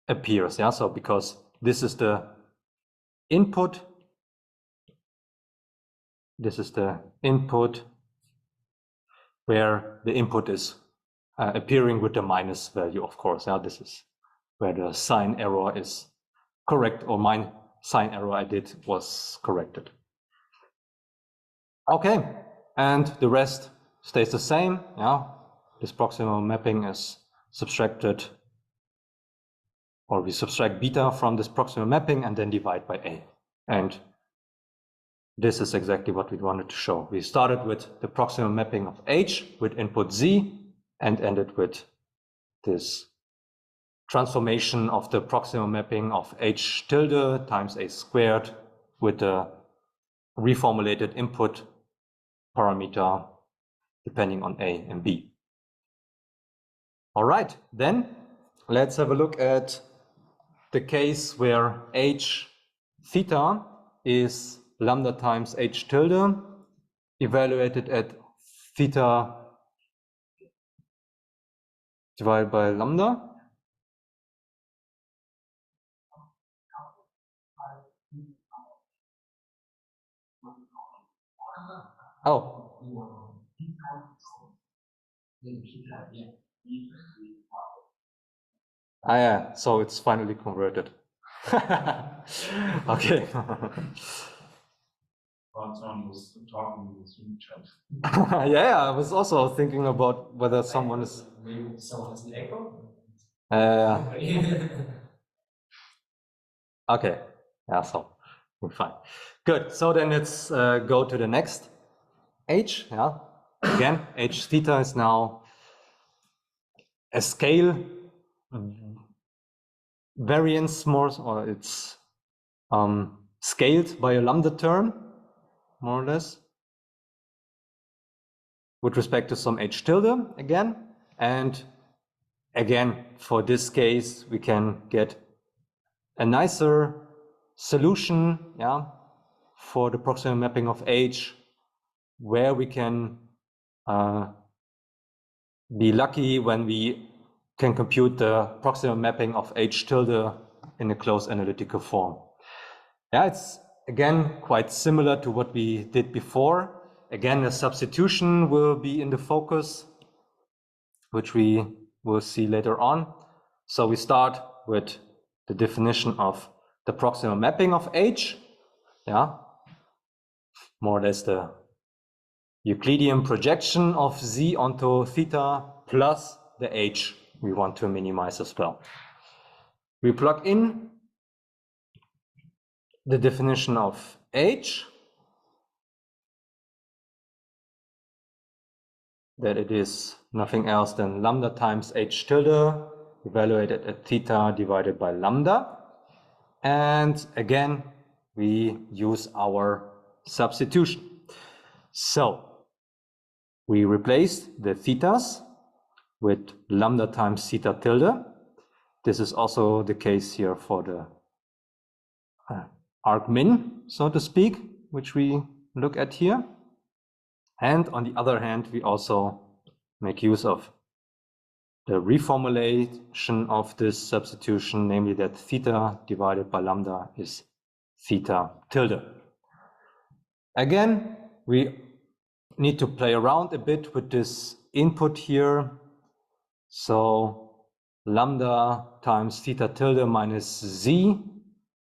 appears, yeah, so because this is the input, this is the input where the input is appearing with the minus value, of course. Now this is where the sign error is correct, or my sign error I did was corrected. Okay, and the rest stays the same. Yeah, this proximal mapping is subtracted, or we subtract beta from this proximal mapping and then divide by a. And this is exactly what we wanted to show. We started with the proximal mapping of h with input z and ended with this transformation of the proximal mapping of h tilde times a squared with the reformulated input parameter depending on a and b. All right, then let's have a look at the case where h theta is lambda times h tilde evaluated at theta divided by lambda. Oh. Yeah, so it's finally converted. Okay. Yeah, I was also thinking about whether someone is. Maybe someone has an echo? Okay. Yeah, so we're fine. Good. So then let's go to the next h. Yeah. Again, h theta is now a scale variance more, or it's scaled by a lambda term, more or less, with respect to some h tilde again. And again, for this case, we can get a nicer solution, yeah, for the proximal mapping of h, where we can be lucky when we can compute the proximal mapping of h tilde in a closed analytical form. Yeah, it's again quite similar to what we did before. Again, the substitution will be in the focus, which we will see later on. So we start with the definition of the proximal mapping of h. Yeah, more or less the Euclidean projection of z onto theta plus the h we want to minimize as well. We plug in the definition of h, that it is nothing else than lambda times h tilde evaluated at theta divided by lambda. And again, we use our substitution. So we replace the thetas with lambda times theta tilde. This is also the case here for the argmin, so to speak, which we look at here. And on the other hand, we also make use of the reformulation of this substitution, namely that theta divided by lambda is theta tilde. Again, we need to play around a bit with this input here. So lambda times theta tilde minus z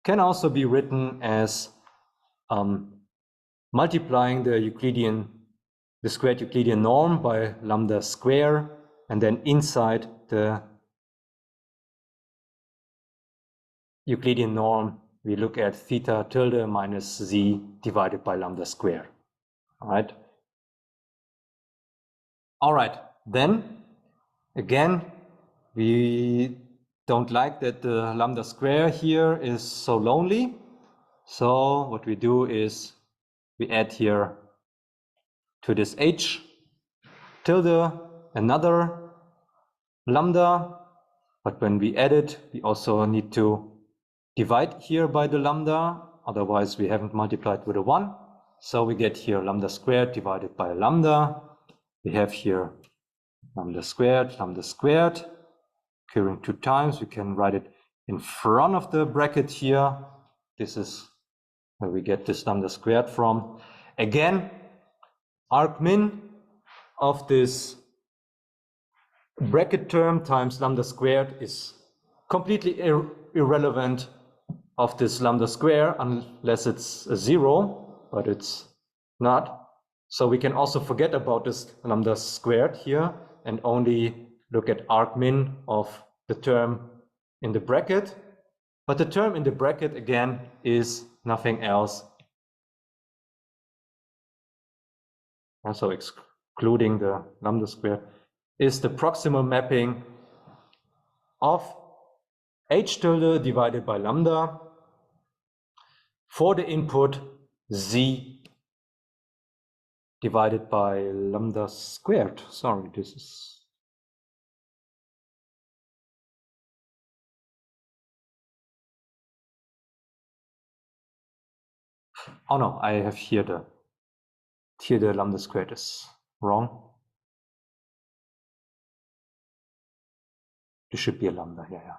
can also be written as multiplying the squared Euclidean norm by lambda square, and then inside the Euclidean norm, we look at theta tilde minus z divided by lambda square. All right. Then again, we don't like that the lambda square here is so lonely. So what we do is we add here to this h tilde another lambda, but when we add it, we also need to divide here by the lambda, otherwise we haven't multiplied with a 1. So we get here lambda squared divided by lambda. We have here lambda squared, occurring 2 times. We can write it in front of the bracket here. This is where we get this lambda squared from. Again, argmin of this bracket term times lambda squared is completely irrelevant of this lambda square unless it's a 0, but it's not. So we can also forget about this lambda squared here and only look at argmin of the term in the bracket. But the term in the bracket, again, is nothing else. Also excluding the lambda square, is the proximal mapping of h tilde divided by lambda for the input z divided by lambda squared. Sorry, this is... Oh no, I have here the lambda squared is wrong. This should be a lambda, yeah.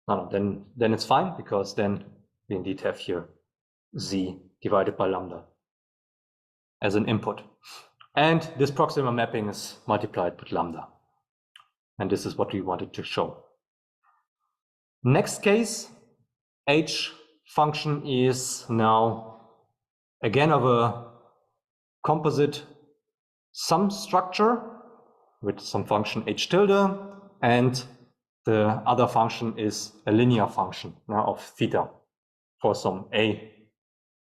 No, then it's fine, because then we indeed have here z divided by lambda as an input. And this proximal mapping is multiplied with lambda. And this is what we wanted to show. Next case, h function is now again of a composite sum structure with some function h tilde, and the other function is a linear function of theta for some a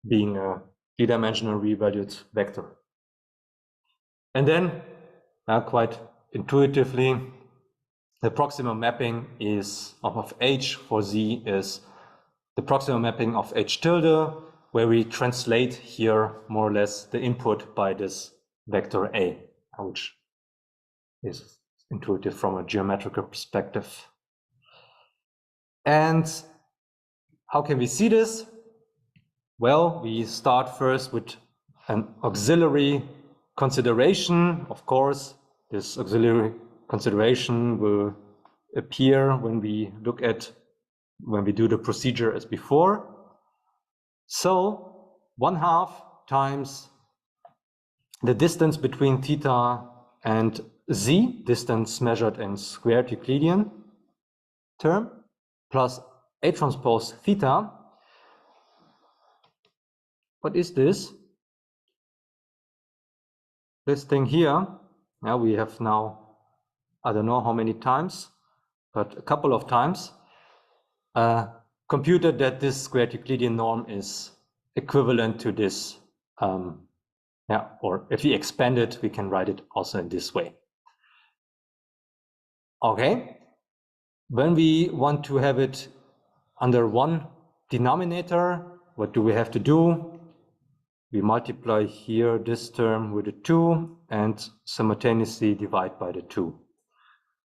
being a d-dimensional revalued vector. And then, quite intuitively, the proximal mapping is of h for z is the proximal mapping of h tilde, where we translate here more or less the input by this vector a, which is intuitive from a geometrical perspective. And how can we see this? Well, we start first with an auxiliary consideration. Of course, this auxiliary consideration will appear when we do the procedure as before. So 1/2 times the distance between theta and z, distance measured in squared Euclidean term, plus a transpose theta. What is this? This thing here. Now we have I don't know how many times, but a couple of times, computed that this squared Euclidean norm is equivalent to this. Or if we expand it, we can write it also in this way. Okay. When we want to have it under one denominator, what do we have to do? We multiply here this term with a 2 and simultaneously divide by the 2.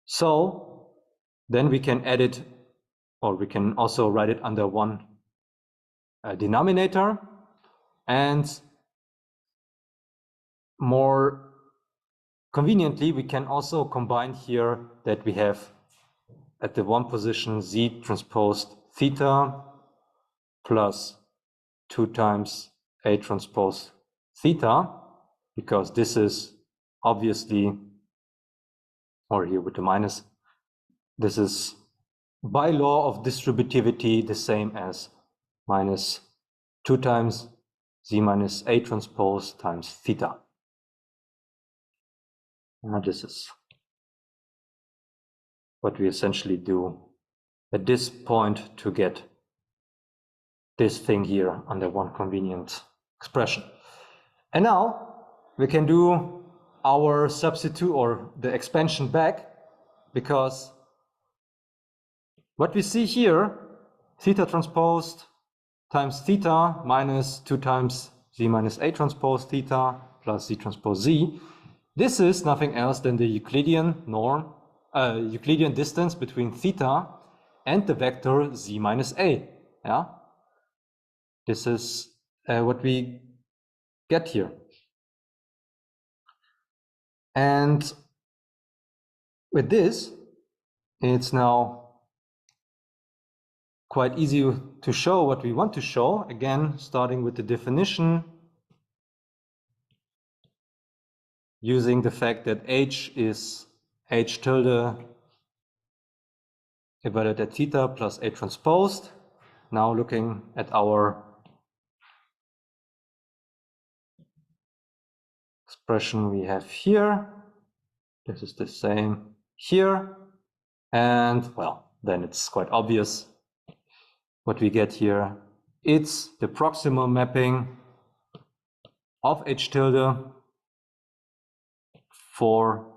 So then we can add it, or we can also write it under one denominator, and more conveniently, we can also combine here that we have at the one position z transposed theta plus 2 times a transpose theta, because this is obviously, or here with the minus, this is by law of distributivity the same as minus 2 times z minus a transpose times theta. Now this is what we essentially do at this point to get this thing here under one convenient expression. And now we can do our substitute or the expansion back, because what we see here, theta transposed times theta minus 2 times z minus a transpose theta plus z transpose z. This is nothing else than the Euclidean norm, Euclidean distance between theta and the vector z minus a. Yeah, this is what we get here. And with this, it's now quite easy to show what we want to show. Again, starting with the definition, using the fact that h is h tilde divided at theta plus a transposed. Now looking at our expression we have here, this is the same here, and well, then it's quite obvious what we get here. It's the proximal mapping of h tilde for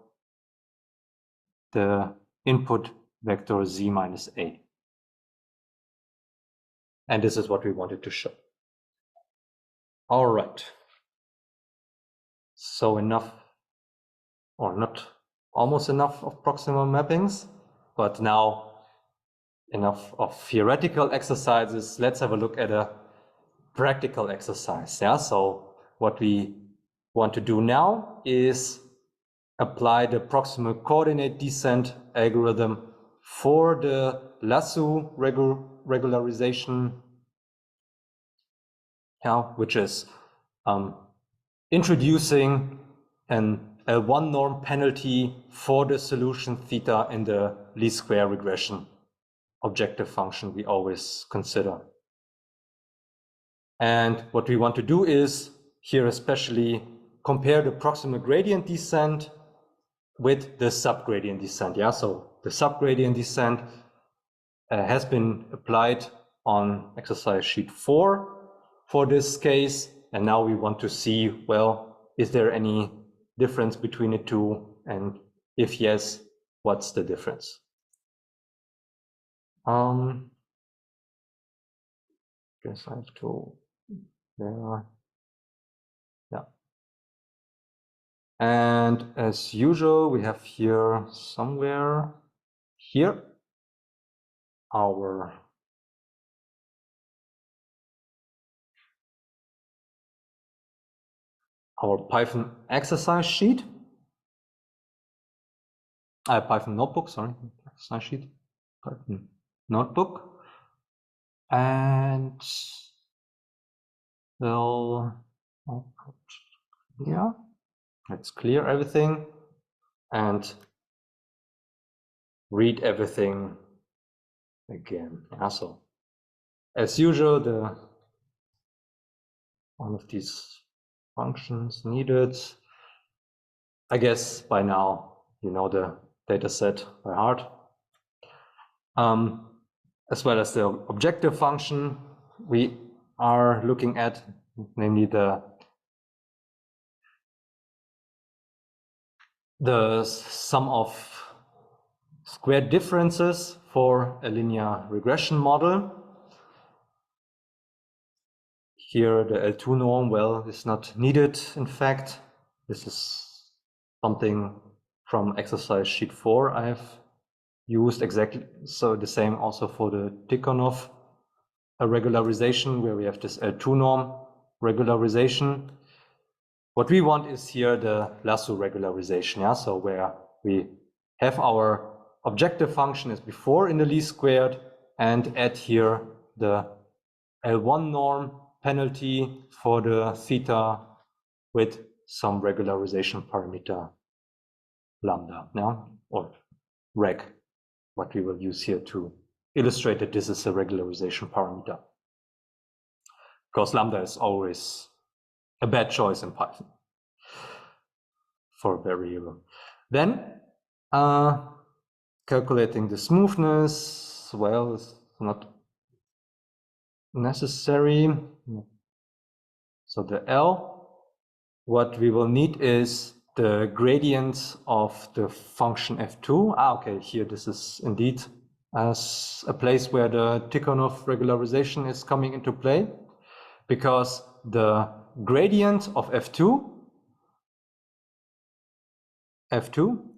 the input vector z minus a. And this is what we wanted to show. All right. So enough, or not almost enough of proximal mappings, but now enough of theoretical exercises. Let's have a look at a practical exercise. Yeah, so what we want to do now is apply the proximal coordinate descent algorithm for the Lasso regularization, yeah, which is introducing an L1 norm penalty for the solution theta in the least square regression objective function we always consider. And what we want to do is here especially compare the proximal gradient descent with the subgradient descent. Yeah, so the subgradient descent has been applied on exercise sheet 4 for this case, and now we want to see, well, is there any difference between the two, and if yes, what's the difference? Guess I have to there. Yeah. And as usual, we have here somewhere here our Python exercise sheet. Python notebook, sorry, exercise sheet, Python notebook. And we'll output here. Let's clear everything and read everything again. Yeah, so as usual, all of these functions needed. I guess by now you know the data set by heart. As well as the objective function we are looking at, namely the sum of squared differences for a linear regression model. Here the L2 norm, well, is not needed. In fact, this is something from exercise sheet 4 I have used exactly. So the same also for the Tikhonov regularization, where we have this L2 norm regularization. What we want is here the Lasso regularization, yeah? So where we have our objective function as before in the least squared and add here the L1 norm penalty for the theta with some regularization parameter lambda, yeah? Or reg, what we will use here to illustrate that this is a regularization parameter. Because lambda is always a bad choice in Python for a variable. Then calculating the smoothness, well, is not necessary. So the L, what we will need is the gradient of the function f2. Okay, here this is indeed as a place where the Tikhonov regularization is coming into play, because the gradient of f2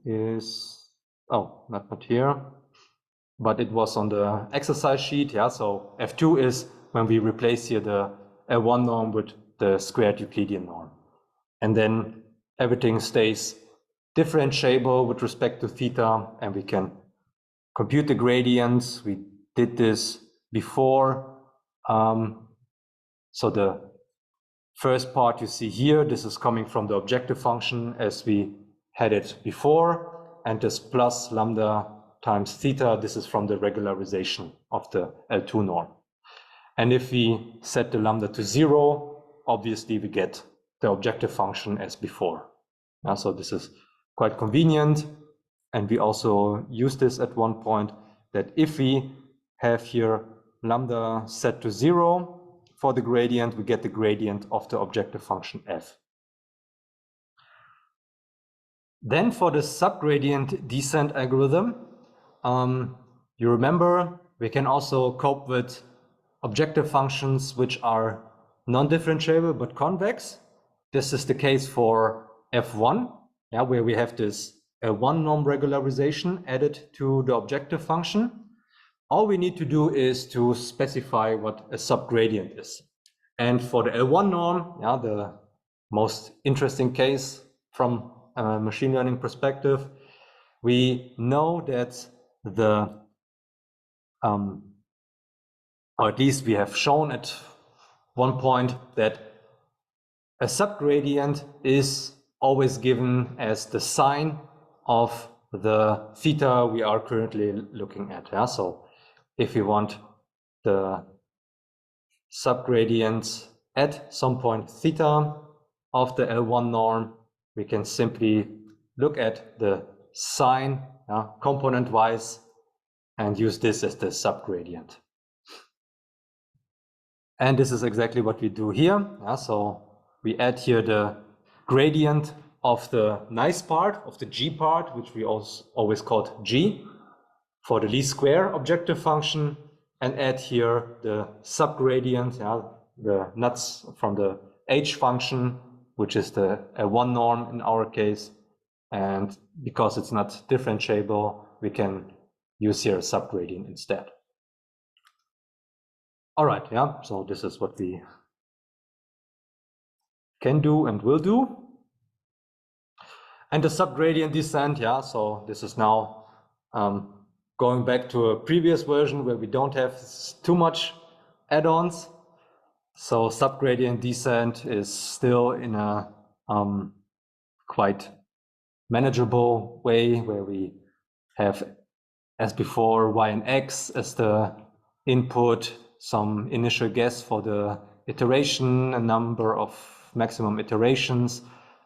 is, oh, not here, but it was on the exercise sheet, yeah, so f2 is when we replace here the L1 norm with the squared Euclidean norm. And then everything stays differentiable with respect to theta, and we can compute the gradients. We did this before. So the first part you see here, this is coming from the objective function as we had it before, and this plus lambda times theta, this is from the regularization of the L2 norm. And if we set the lambda to 0, obviously we get the objective function as before. So this is quite convenient, and we also use this at one point, that if we have here lambda set to 0 for the gradient, we get the gradient of the objective function f. Then for the subgradient descent algorithm, you remember we can also cope with objective functions which are non-differentiable but convex. This is the case for f1, yeah, where we have this L1 norm regularization added to the objective function. All we need to do is to specify what a subgradient is. And for the L1 norm, yeah, the most interesting case from a machine learning perspective, we know that the, or at least we have shown at one point that a subgradient is always given as the sign of the theta we are currently looking at. Yeah? So if we want the subgradient at some point theta of the L1 norm, we can simply look at the sign component-wise and use this as the subgradient. And this is exactly what we do here. So we add here the gradient of the nice part, of the g part, which we also always called g, for the least square objective function, and add here the subgradient, the nuts from the h function, which is the L1 norm in our case. And because it's not differentiable, we can use here a subgradient instead. All right, yeah, so this is what we can do and will do. And the subgradient descent, yeah, so this is now going back to a previous version where we don't have too much add-ons. So subgradient descent is still in a quite manageable way, where we have, as before, y and x as the input, some initial guess for the iteration, a number of maximum iterations,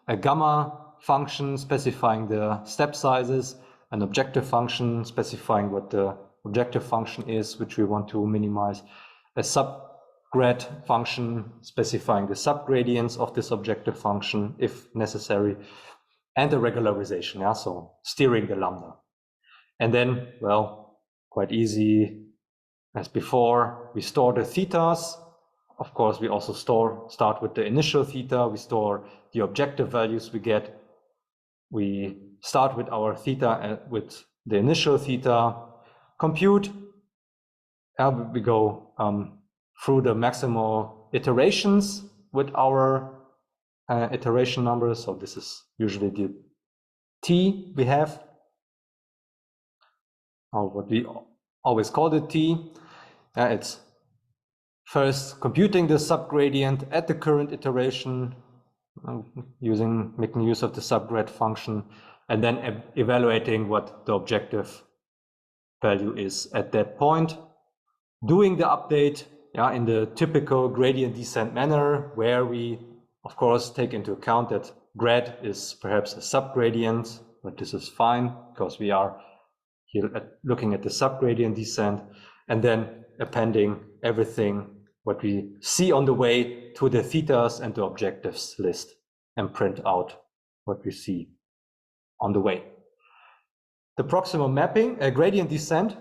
a gamma function specifying the step sizes, an objective function specifying what the objective function is, which we want to minimize, a subgrad function specifying the subgradients of this objective function if necessary, and a regularization, yeah, so steering the lambda. And then, well, quite easy as before, we store the thetas. Of course, we also start with the initial theta. We store the objective values we get. We start with our theta with the initial theta, compute, and we go through the maximal iterations with our iteration number. So this is usually the t we have, or what we always call it t. It's first computing the subgradient at the current iteration, making use of the subgrad function, and then evaluating what the objective value is at that point, doing the update in the typical gradient descent manner, where we of course take into account that grad is perhaps a subgradient, but this is fine because we are here looking at the subgradient descent, and then appending everything what we see on the way to the thetas and the objectives list, and print out what we see on the way. The proximal mapping, gradient descent,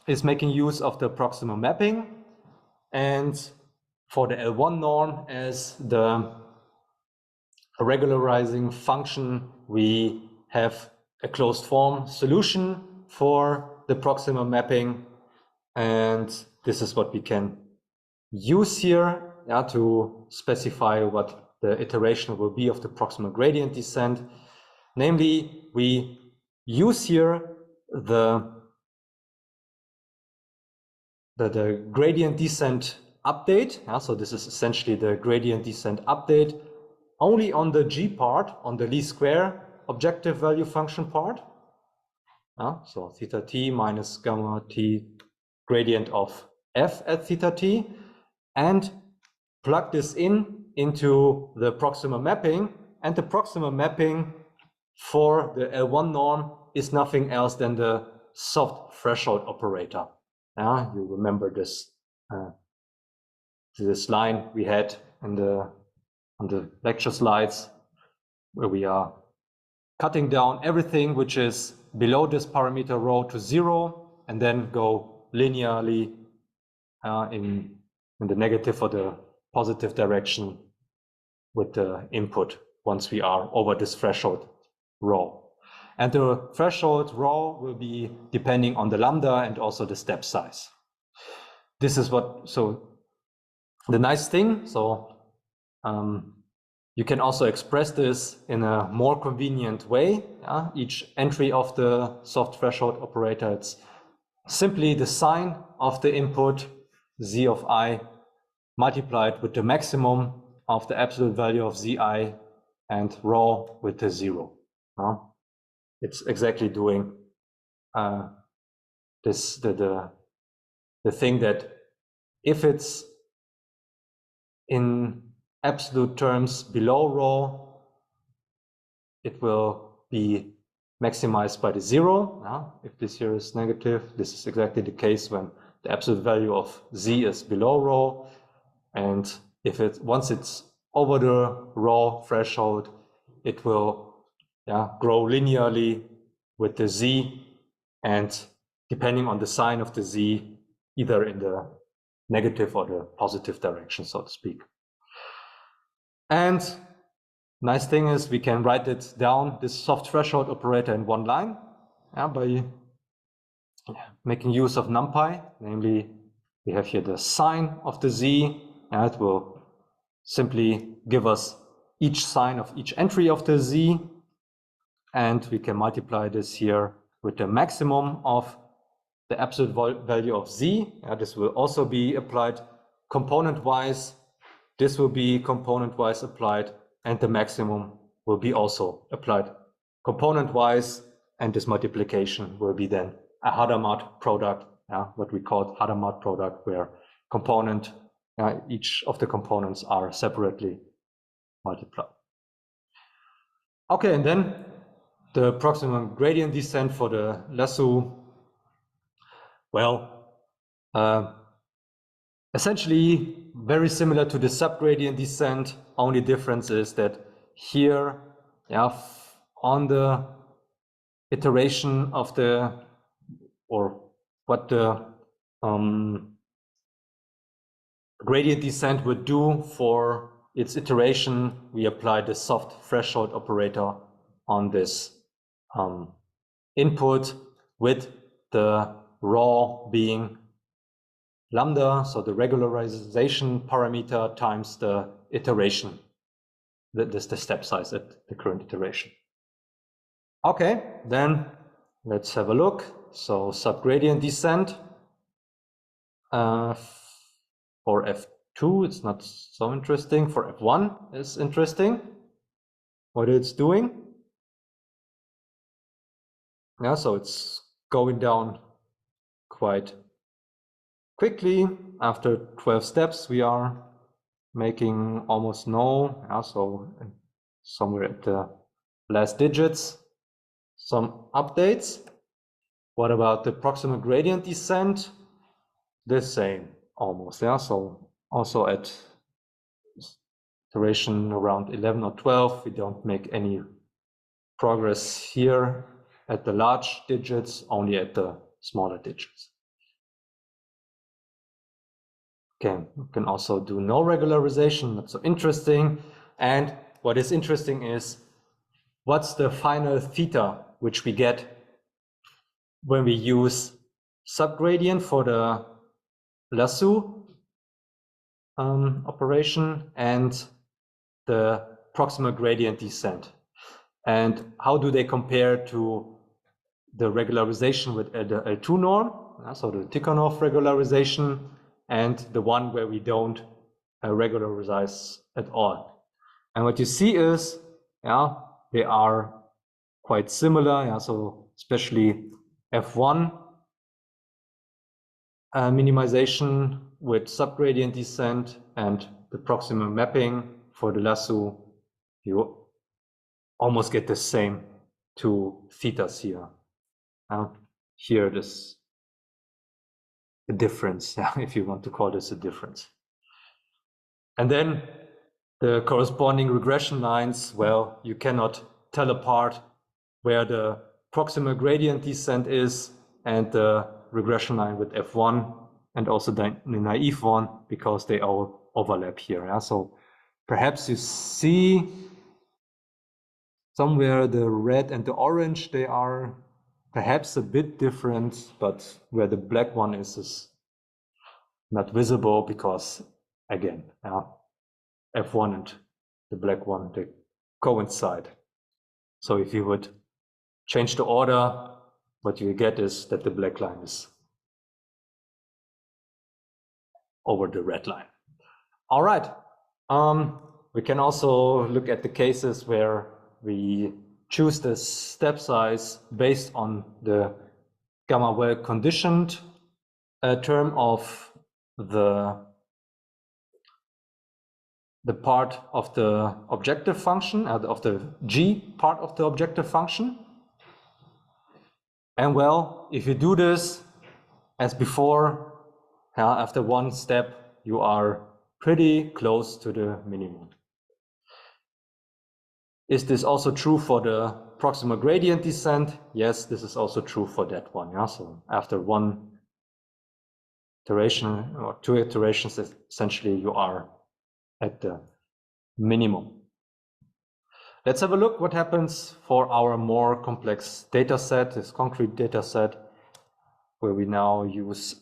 is making use of the proximal mapping, and for the L1 norm as the regularizing function, we have a closed form solution for the proximal mapping, and this is what we can use here to specify what the iteration will be of the proximal gradient descent. Namely, we use here the gradient descent update. So this is essentially the gradient descent update only on the g part, on the least square objective value function part. So theta t minus gamma t gradient of f at theta t, and plug this into the proximal mapping. And the proximal mapping for the L1 norm is nothing else than the soft threshold operator. You remember this line we had on the lecture slides, where we are cutting down everything which is below this parameter rho to 0, and then go linearly in the negative or the positive direction with the input once we are over this threshold rho. And the threshold rho will be depending on the lambda and also the step size. This is so the nice thing, you can also express this in a more convenient way. Each entry of the soft threshold operator, it's simply the sign of the input, z of I, multiplied with the maximum of the absolute value of zi and rho with the 0. It's exactly doing this the thing that if it's in absolute terms below rho, it will be maximized by the 0. If this here is negative, this is exactly the case when the absolute value of z is below rho. And if once it's over the rho threshold, it will grow linearly with the z, and depending on the sign of the z, either in the negative or the positive direction, so to speak. And nice thing is we can write it down, this soft threshold operator, in one line by making use of NumPy. Namely, we have here the sign of the z, and it will simply give us each sign of each entry of the z, and we can multiply this here with the maximum of the absolute value of z. This will also be applied component-wise. This will be component-wise applied, and the maximum will be also applied component-wise, and this multiplication will be then a Hadamard product, what we call Hadamard product, where each of the components are separately multiplied. Okay, and then the proximal gradient descent for the Lasso. Well, essentially very similar to the subgradient descent. Only difference is that here, on the iteration of what the gradient descent would do for its iteration, we apply the soft threshold operator on this input, with the rho being lambda, so the regularization parameter times the iteration the step size at the current iteration. Okay, then let's have a look. So subgradient descent for F2, it's not so interesting. For F1, it's interesting what it's doing. Yeah, so it's going down quite quickly. After 12 steps, we are making almost no, yeah, so somewhere at the last digits, some updates. What about the proximal gradient descent? The same, almost, yeah, so also at iteration around 11 or 12, we don't make any progress here at the large digits, only at the smaller digits. Okay, you can also do no regularization, not so interesting. And what is interesting is what's the final theta which we get when we use subgradient for the Lasso operation and the proximal gradient descent. And how do they compare to the regularization with the L2 norm, so the Tikhonov regularization, and the one where we don't regularize at all. And what you see is, yeah, they are quite similar. Yeah, so especially F1 minimization with subgradient descent and the proximal mapping for the Lasso, you almost get the same two thetas here. Here it is a difference, if you want to call this a difference. And then the corresponding regression lines, well, you cannot tell apart where the proximal gradient descent is and the regression line with F1 and also the naive one, because they all overlap here. Yeah? So perhaps you see somewhere the red and the orange, they are perhaps a bit different, but where the black one is not visible because, again, F1 and the black one, they coincide. So if you would change the order, what you get is that the black line is over the red line. All right. We can also look at the cases where we choose the step size based on the gamma well conditioned term of the part of the objective function, of the g part of the objective function. And well, if you do this as before, after one step, you are pretty close to the minimum. Is this also true for the proximal gradient descent? Yes, this is also true for that one. Yeah? So after one iteration or two iterations, essentially you are at the minimum. Let's have a look what happens for our more complex data set, this concrete data set, where we now use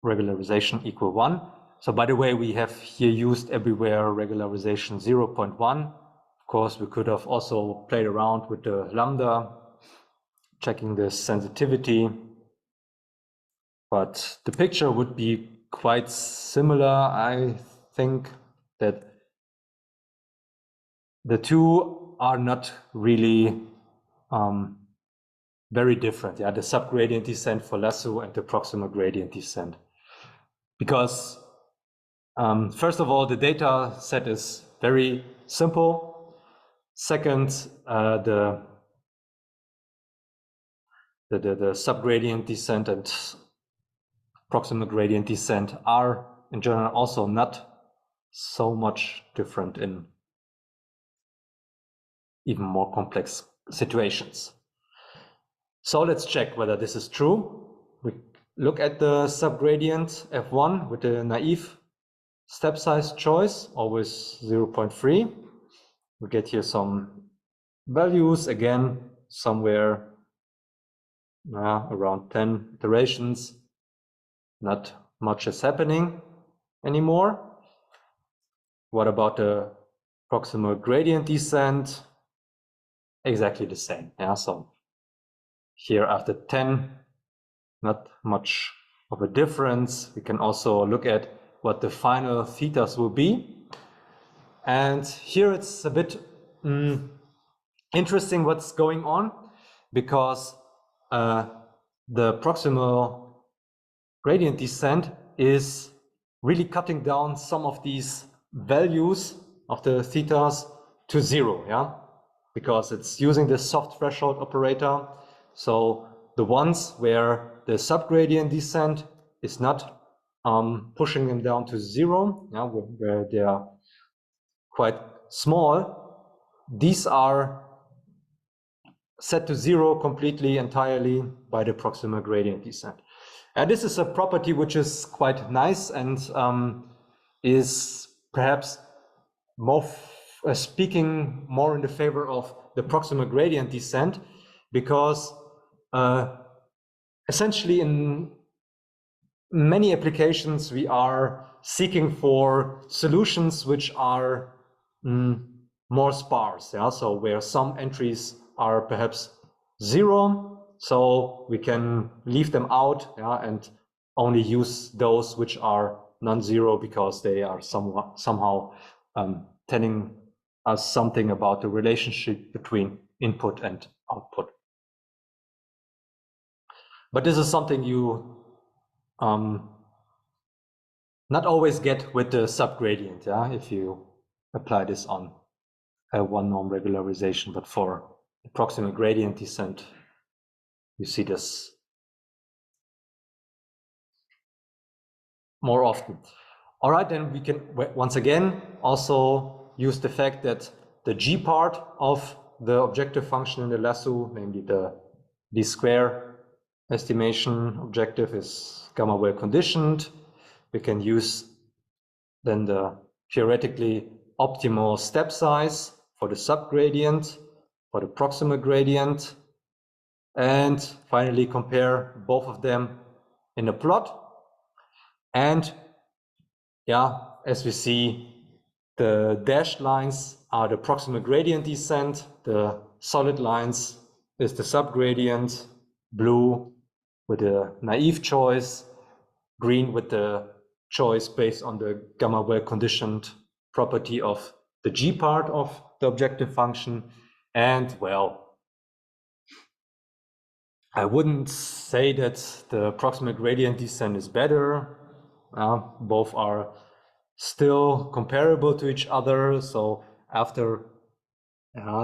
regularization equal 1. So by the way, we have here used everywhere regularization 0.1. Of course, we could have also played around with the lambda, checking the sensitivity, but the picture would be quite similar. I think that the two are not really very different. Yeah, the subgradient descent for Lasso and the proximal gradient descent. Because first of all, the data set is very simple. Second, the subgradient descent and proximal gradient descent are in general also not so much different in even more complex situations. So let's check whether this is true. We look at the subgradient F1 with the naive step size choice, always 0.3. We get here some values, again, somewhere around 10 iterations. Not much is happening anymore. What about the proximal gradient descent, exactly the same. Yeah, so here after 10, not much of a difference. We can also look at what the final thetas will be. And here it's a bit interesting what's going on, because the proximal gradient descent is really cutting down some of these values of the thetas to 0, yeah, because it's using the soft threshold operator. So the ones where the subgradient descent is not pushing them down to 0, yeah, where they are quite small, these are set to 0 completely, entirely by the proximal gradient descent. And this is a property which is quite nice and is perhaps more speaking more in the favor of the proximal gradient descent, because essentially in many applications we are seeking for solutions which are more sparse, yeah, so where some entries are perhaps 0, so we can leave them out, yeah, and only use those which are non-zero, because they are somehow telling us something about the relationship between input and output. But this is something you not always get with the subgradient, yeah, if you apply this on a one-norm regularization, but for the proximal gradient descent, you see this more often. All right, then we can once again also use the fact that the G part of the objective function in the lasso, namely the D square estimation objective, is gamma well conditioned. We can use then the theoretically optimal step size for the subgradient, for the proximal gradient, and finally compare both of them in a plot. And yeah, as we see, the dashed lines are the proximal gradient descent, the solid lines is the subgradient, blue with a naive choice, green with the choice based on the gamma well conditioned property of the G part of the objective function. And well, I wouldn't say that the proximal gradient descent is better. Both are still comparable to each other. So after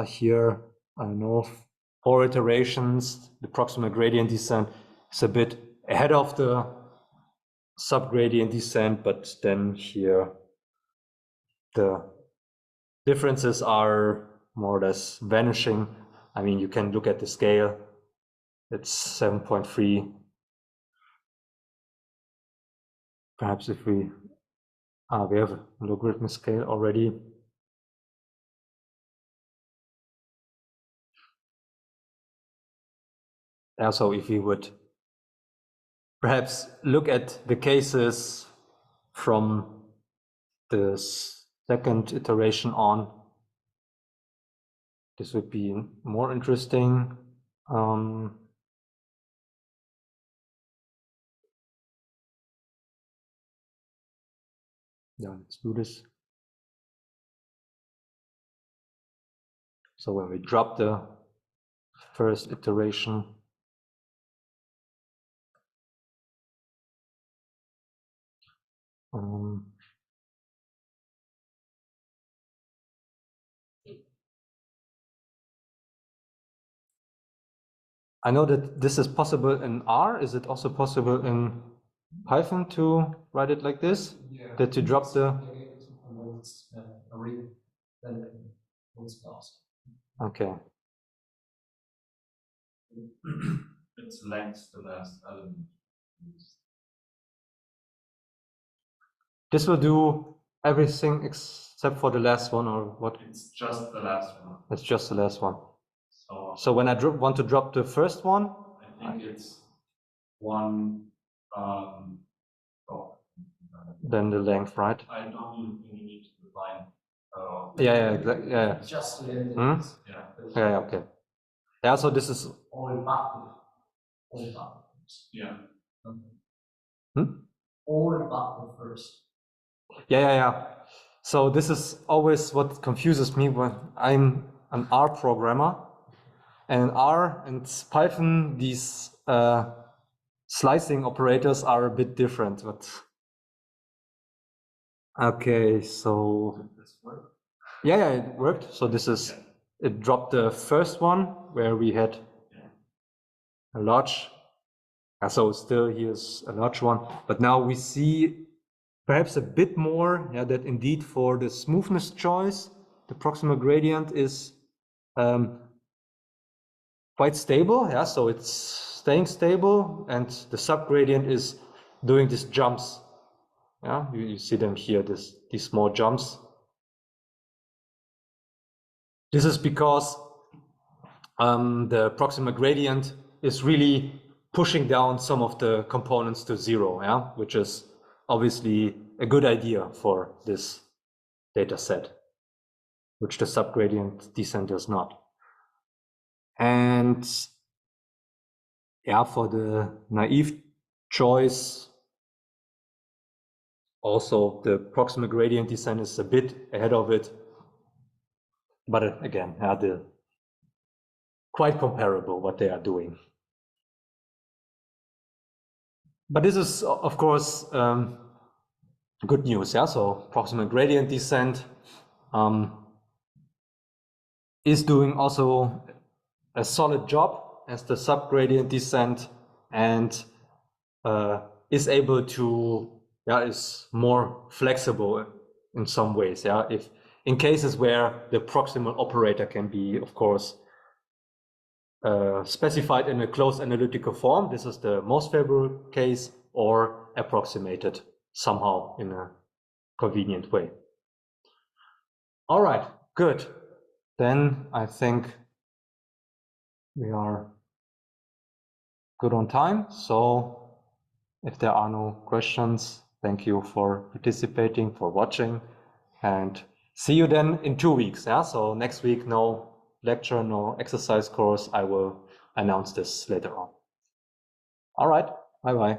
here, I don't know, 4 iterations, the proximal gradient descent is a bit ahead of the subgradient descent, but then here the differences are more or less vanishing. I mean, you can look at the scale. It's 7.3. Perhaps if we have a logarithmic scale already. So if we would perhaps look at the cases from the second iteration on, this would be more interesting. Yeah, let's do this. So when we drop the first iteration, I know that this is possible in R. Is it also possible in Python to write it like this? Yeah. That you drop the... Okay. It's length the last element. This will do everything except for the last one, or what? It's just the last one. It's just the last one. So when I want to drop the first one, I think it's one. Then the length, right? I don't think you need to define Yeah, exactly. Yeah. Just Hmm? Yeah, okay. Yeah, so this is all button. Yeah. All button first. Yeah. So this is always what confuses me when I'm an R programmer. And in R and Python, these slicing operators are a bit different. But okay, so yeah, it worked. So this is, it dropped the first one where we had a large, so still here's a large one, but now we see perhaps a bit more, that indeed for the smoothness choice, the proximal gradient is quite stable, so it's staying stable, and the subgradient is doing these jumps. You see them here, these small jumps. This is because the proximal gradient is really pushing down some of the components to zero, which is obviously a good idea for this data set, which the subgradient descent does not. And for the naive choice, also the proximal gradient descent is a bit ahead of it, but again, they're quite comparable what they are doing. But this is, of course, good news. So proximal gradient descent is doing also a solid job as the subgradient descent, and is able to, is more flexible in some ways. If in cases where the proximal operator can be, of course, specified in a closed analytical form, this is the most favorable case, or approximated somehow in a convenient way. All right, good. Then I think we are good on time. So if there are no questions, thank you for participating, for watching, and see you then in 2 weeks. So next week, no lecture, no exercise course. I will announce this later on. All right, bye-bye.